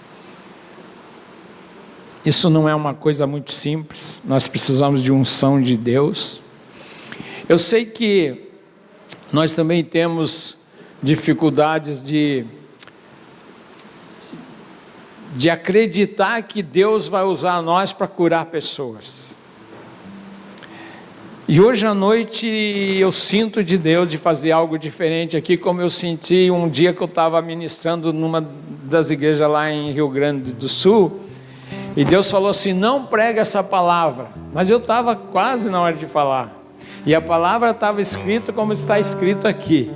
Isso não é uma coisa muito simples, nós precisamos de unção de Deus. Eu sei que nós também temos dificuldades de acreditar que Deus vai usar nós para curar pessoas. E hoje à noite eu sinto de Deus de fazer algo diferente aqui, como eu senti um dia que eu estava ministrando numa das igrejas lá em Rio Grande do Sul, e Deus falou assim, não prega essa palavra, mas eu estava quase na hora de falar, e a palavra estava escrita como está escrito aqui.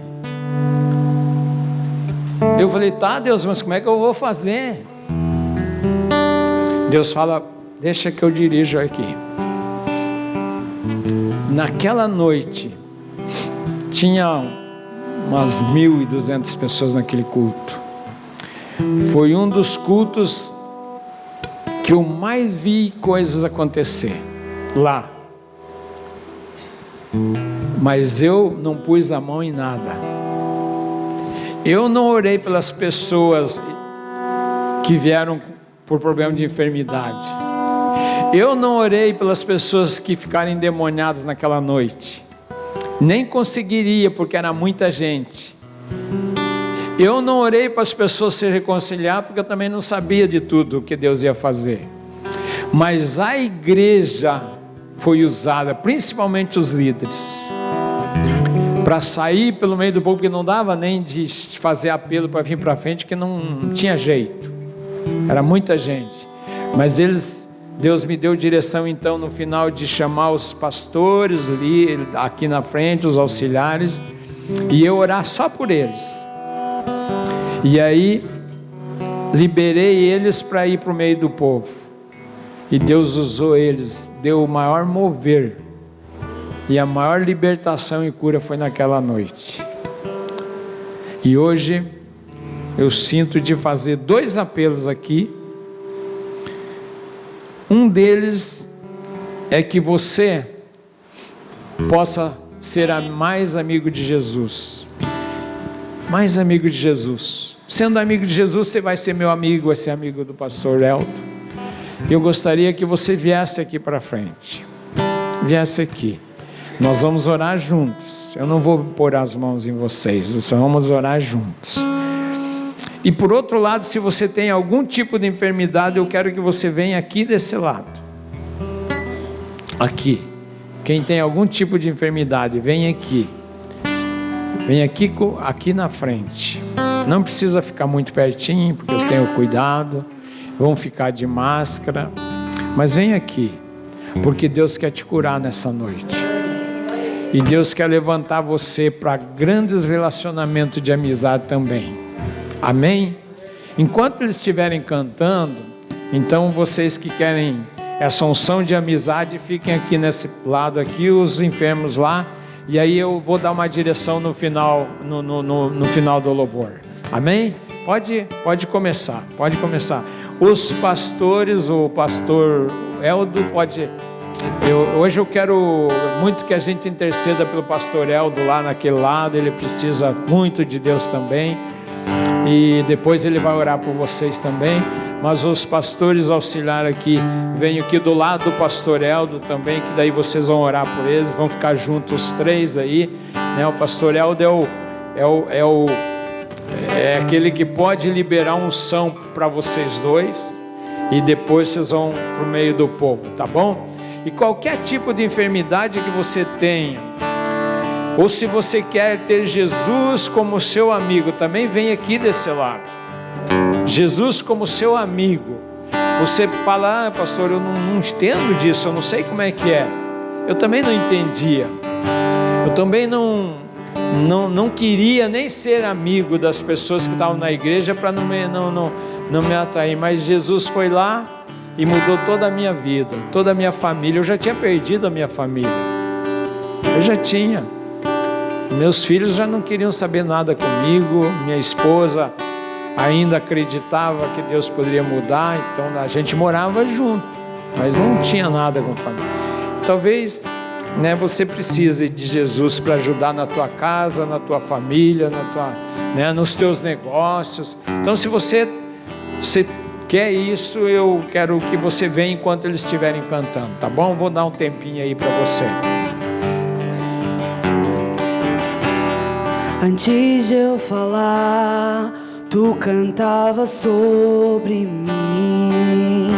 Eu falei, tá Deus, mas como é que eu vou fazer? Deus fala, deixa que eu dirijo aqui. Naquela noite, tinha umas 1.200 pessoas naquele culto. Foi um dos cultos que eu mais vi coisas acontecer lá. Mas eu não pus a mão em nada. Eu não orei pelas pessoas que vieram por problema de enfermidade. Eu não orei pelas pessoas que ficaram endemoniadas naquela noite. Nem conseguiria, porque era muita gente. Eu não orei para as pessoas se reconciliar, porque eu também não sabia de tudo o que Deus ia fazer. Mas a igreja foi usada, principalmente os líderes, para sair pelo meio do povo, porque não dava nem de fazer apelo para vir para frente, que não tinha jeito. Era muita gente. Mas Deus me deu direção então no final de chamar os pastores aqui na frente, os auxiliares, e eu orar só por eles. E aí liberei eles para ir para o meio do povo. E Deus usou eles, deu o maior mover. E a maior libertação e cura foi naquela noite. E hoje eu sinto de fazer 2 apelos aqui. Um deles é que você possa ser mais amigo de Jesus. Mais amigo de Jesus. Sendo amigo de Jesus, você vai ser meu amigo, vai ser amigo do pastor Eldo. Eu gostaria que você viesse aqui para frente. Viesse aqui. Nós vamos orar juntos. Eu não vou pôr as mãos em vocês, nós vamos orar juntos. E por outro lado, se você tem algum tipo de enfermidade, eu quero que você venha aqui desse lado. Aqui. Quem tem algum tipo de enfermidade, vem aqui. Vem aqui na frente. Não precisa ficar muito pertinho, porque eu tenho cuidado. Vão ficar de máscara. Mas vem aqui, porque Deus quer te curar nessa noite. E Deus quer levantar você para grandes relacionamentos de amizade também. Amém? Enquanto eles estiverem cantando, então vocês que querem essa unção de amizade, fiquem aqui nesse lado aqui, os enfermos lá, e aí eu vou dar uma direção no final, no final do louvor. Amém? Pode começar. Os pastores, o pastor Eldo pode... Hoje eu quero muito que a gente interceda pelo pastor Eldo lá naquele lado, ele precisa muito de Deus também, e depois ele vai orar por vocês também. Mas os pastores auxiliares aqui, venham aqui do lado do pastor Eldo também, que daí vocês vão orar por eles, vão ficar juntos os 3 aí, né? O pastor Eldo é aquele que pode liberar unção para vocês 2, e depois vocês vão para o meio do povo, tá bom? E qualquer tipo de enfermidade que você tenha, ou se você quer ter Jesus como seu amigo, também vem aqui desse lado. Jesus como seu amigo. Você fala, pastor, eu não entendo disso, eu não sei como é que é. Eu também não entendia. Eu também não queria nem ser amigo das pessoas que estavam na igreja para não me atrair. Mas Jesus foi lá e mudou toda a minha vida, toda a minha família. Eu já tinha perdido a minha família. Eu já tinha. Meus filhos já não queriam saber nada comigo. Minha esposa ainda acreditava que Deus poderia mudar. Então a gente morava junto, mas não tinha nada com família. Talvez, né, você precise de Jesus para ajudar na tua casa, na tua família, nos teus negócios. Então se você quer isso, eu quero que você venha enquanto eles estiverem cantando, tá bom? Vou dar um tempinho aí para você.
Antes de eu falar, tu cantava sobre mim.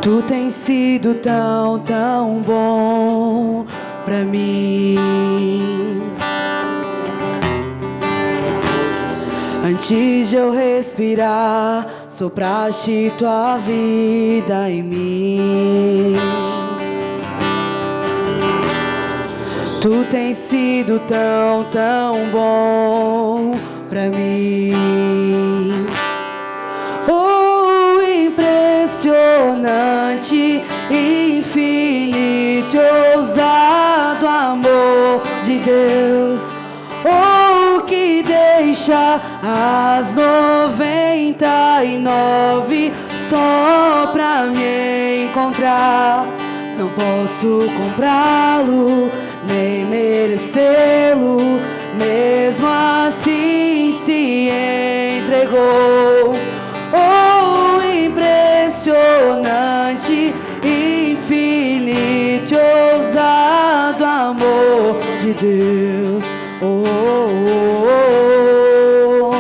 Tu tens sido tão, tão bom pra mim. Antes de eu respirar, sopraste tua vida em mim. Tu tens sido tão, tão bom pra mim. Oh, impressionante, infinito e ousado amor de Deus. Oh, que deixa as 99 só pra me encontrar. Não posso comprá-lo, nem merecê-lo, mesmo assim se entregou. Oh, impressionante, infinito, ousado amor de Deus. Oh, oh, oh, oh.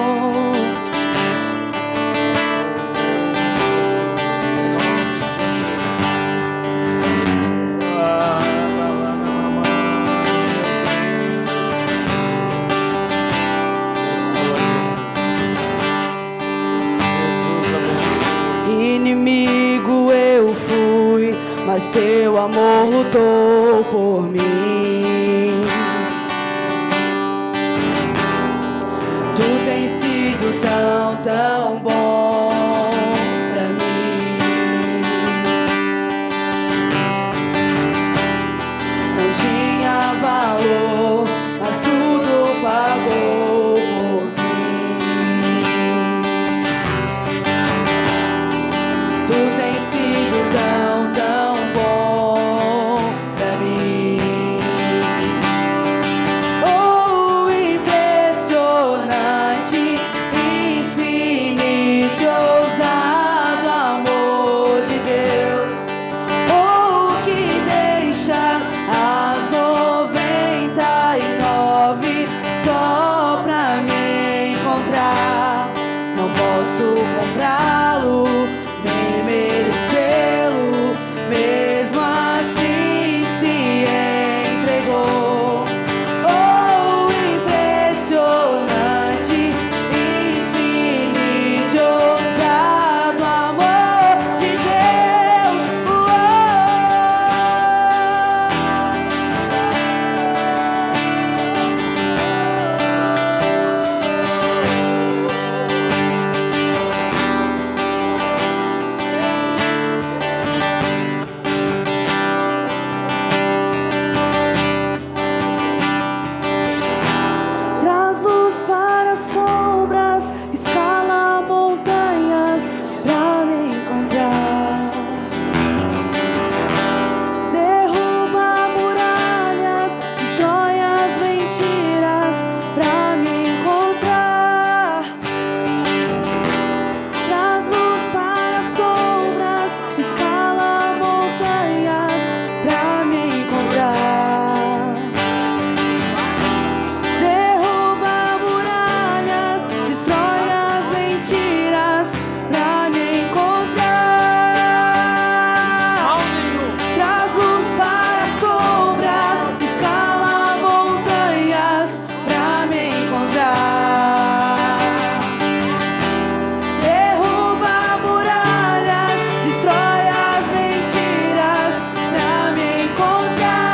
Inimigo eu fui, mas teu amor lutou por mim. Tu tens sido tão, tão bom pra mim. Não tinha valor, mas tudo pagou por mim. Tu tens sido tão, tão bom pra mim. Oh, impressionante, infinito, ousado amor de Deus. Oh, que deixa as 99 só pra me encontrar. Não posso comprá-lo, nem merecê-lo, mesmo assim se entregou. Oh, impressionante, infinito, ousado amor de Deus. Traz luz para sombras, escala montanhas pra me encontrar. Derruba muralhas, destrói as mentiras pra me encontrar. Traz luz para sombras, escala montanhas pra me encontrar. Derruba muralhas, destrói as mentiras pra me encontrar. Traz luz para sombras, escala montanhas pra me encontrar. Derruba muralhas, destrói as mentiras pra me encontrar.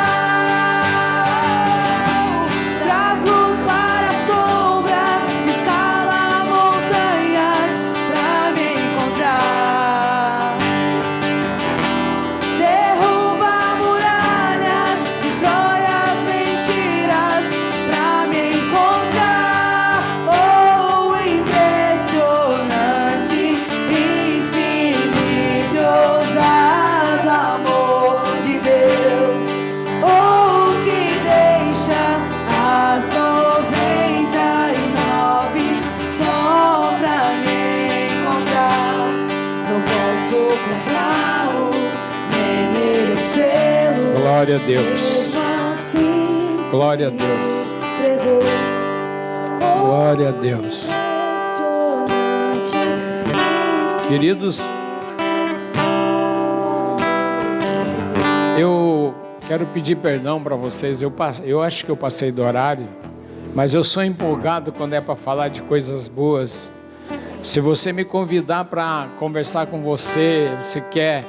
Traz luz para sombras, escala montanhas pra me encontrar. Derruba muralhas, destrói as mentiras pra me encontrar. Oh, impressionante, infinito, ousado amor de Deus. Oh, que deixa as 99 só pra me encontrar. Não posso comprá-lo, nem merecê-lo.
Glória a Deus.
Mesmo assim,
Glória a Deus.
entregou.
Glória a Deus.
Impressionante.
Queridos, eu quero pedir perdão para vocês. Eu acho que eu passei do horário, mas eu sou empolgado quando é para falar de coisas boas. Se você me convidar para conversar com você, você quer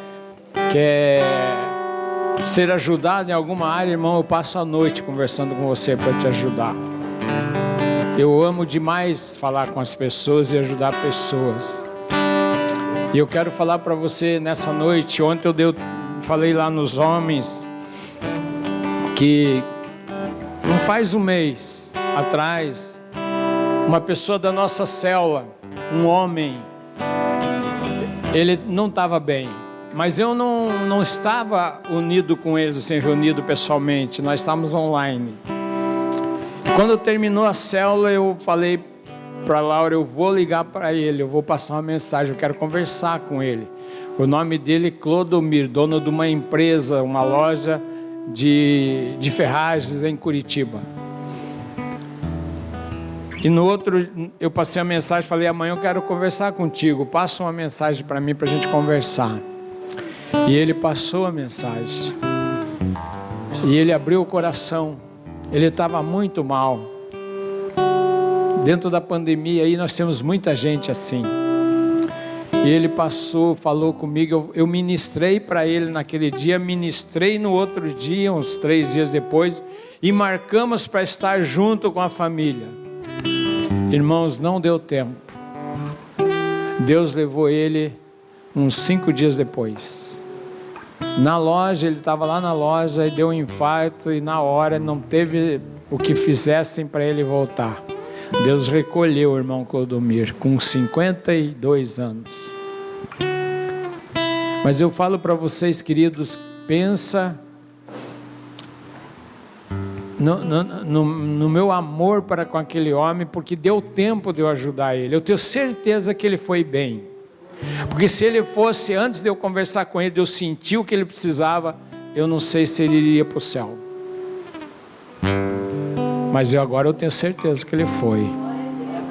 ser ajudado em alguma área, irmão, eu passo a noite conversando com você para te ajudar. Eu amo demais falar com as pessoas e ajudar pessoas. E eu quero falar para você nessa noite. Ontem eu falei lá nos homens que não faz um mês atrás, uma pessoa da nossa célula, um homem, ele não estava bem. Mas eu não estava unido com eles, assim, reunido pessoalmente. Nós estávamos online. Quando terminou a célula, eu falei para Laura, eu vou ligar para ele, eu vou passar uma mensagem, eu quero conversar com ele. O nome dele é Clodomir, dono de uma empresa, uma loja de ferragens em Curitiba. E no outro, eu passei a mensagem, falei, amanhã eu quero conversar contigo, passa uma mensagem para mim, para a gente conversar. E ele passou a mensagem. E ele abriu o coração. Ele estava muito mal. Dentro da pandemia aí nós temos muita gente assim. E ele passou, falou comigo, eu ministrei para ele naquele dia, ministrei no outro dia, uns 3 dias depois, e marcamos para estar junto com a família. Irmãos, não deu tempo. Deus levou ele uns 5 dias depois. Na loja, ele estava lá na loja e deu um infarto e na hora não teve o que fizessem para ele voltar. Deus recolheu o irmão Clodomir com 52 anos. Mas eu falo para vocês, queridos, pensa no meu amor para com aquele homem, porque deu tempo de eu ajudar ele. Eu tenho certeza que ele foi bem. Porque se ele fosse, antes de eu conversar com ele, eu senti o que ele precisava, eu não sei se ele iria para o céu. Mas agora eu tenho certeza que ele foi.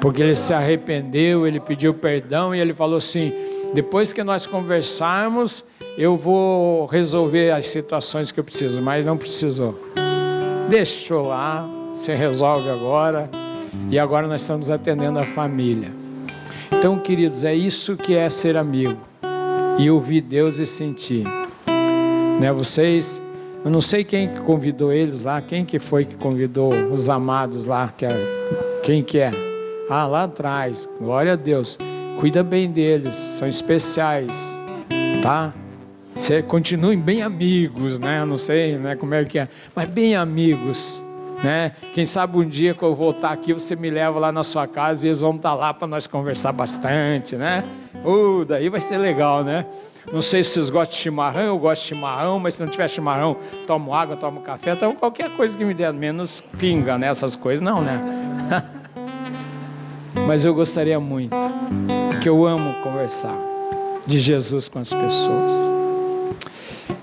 Porque ele se arrependeu, ele pediu perdão e ele falou assim, depois que nós conversarmos, eu vou resolver as situações que eu preciso, mas não precisou. Deixou lá, se resolve agora, e agora nós estamos atendendo a família. Então, queridos, é isso que é ser amigo, e ouvir Deus e sentir, né? Vocês, eu não sei quem que convidou eles lá, quem que foi que convidou os amados lá, quem que é? Ah, lá atrás, glória a Deus, cuida bem deles, são especiais, tá? Continuem bem amigos, né? Eu não sei, né, como é que é, mas bem amigos, né? Quem sabe um dia que eu voltar aqui, você me leva lá na sua casa e eles vão estar lá para nós conversar bastante, né? Daí vai ser legal, né? Não sei se vocês gostam de chimarrão, eu gosto de chimarrão, mas se não tiver chimarrão, tomo água, tomo café, tomo qualquer coisa que me der, menos pinga, né? Essas coisas não, né? Mas eu gostaria muito, porque eu amo conversar de Jesus com as pessoas.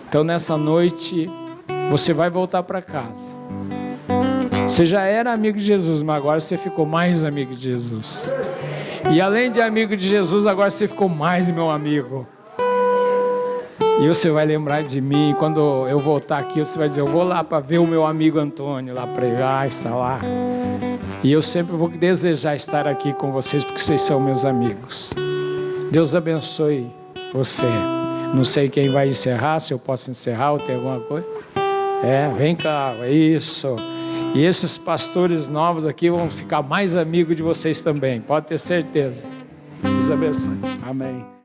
Então nessa noite, você vai voltar para casa. Você já era amigo de Jesus, mas agora você ficou mais amigo de Jesus. E além de amigo de Jesus, agora você ficou mais meu amigo. E você vai lembrar de mim. Quando eu voltar aqui, você vai dizer, eu vou lá para ver o meu amigo Antônio, lá pregar, está lá. E eu sempre vou desejar estar aqui com vocês, porque vocês são meus amigos. Deus abençoe você. Não sei quem vai encerrar, se eu posso encerrar ou tem alguma coisa. Vem cá, é isso. E esses pastores novos aqui vão ficar mais amigos de vocês também, pode ter certeza. Deus abençoe.
Amém.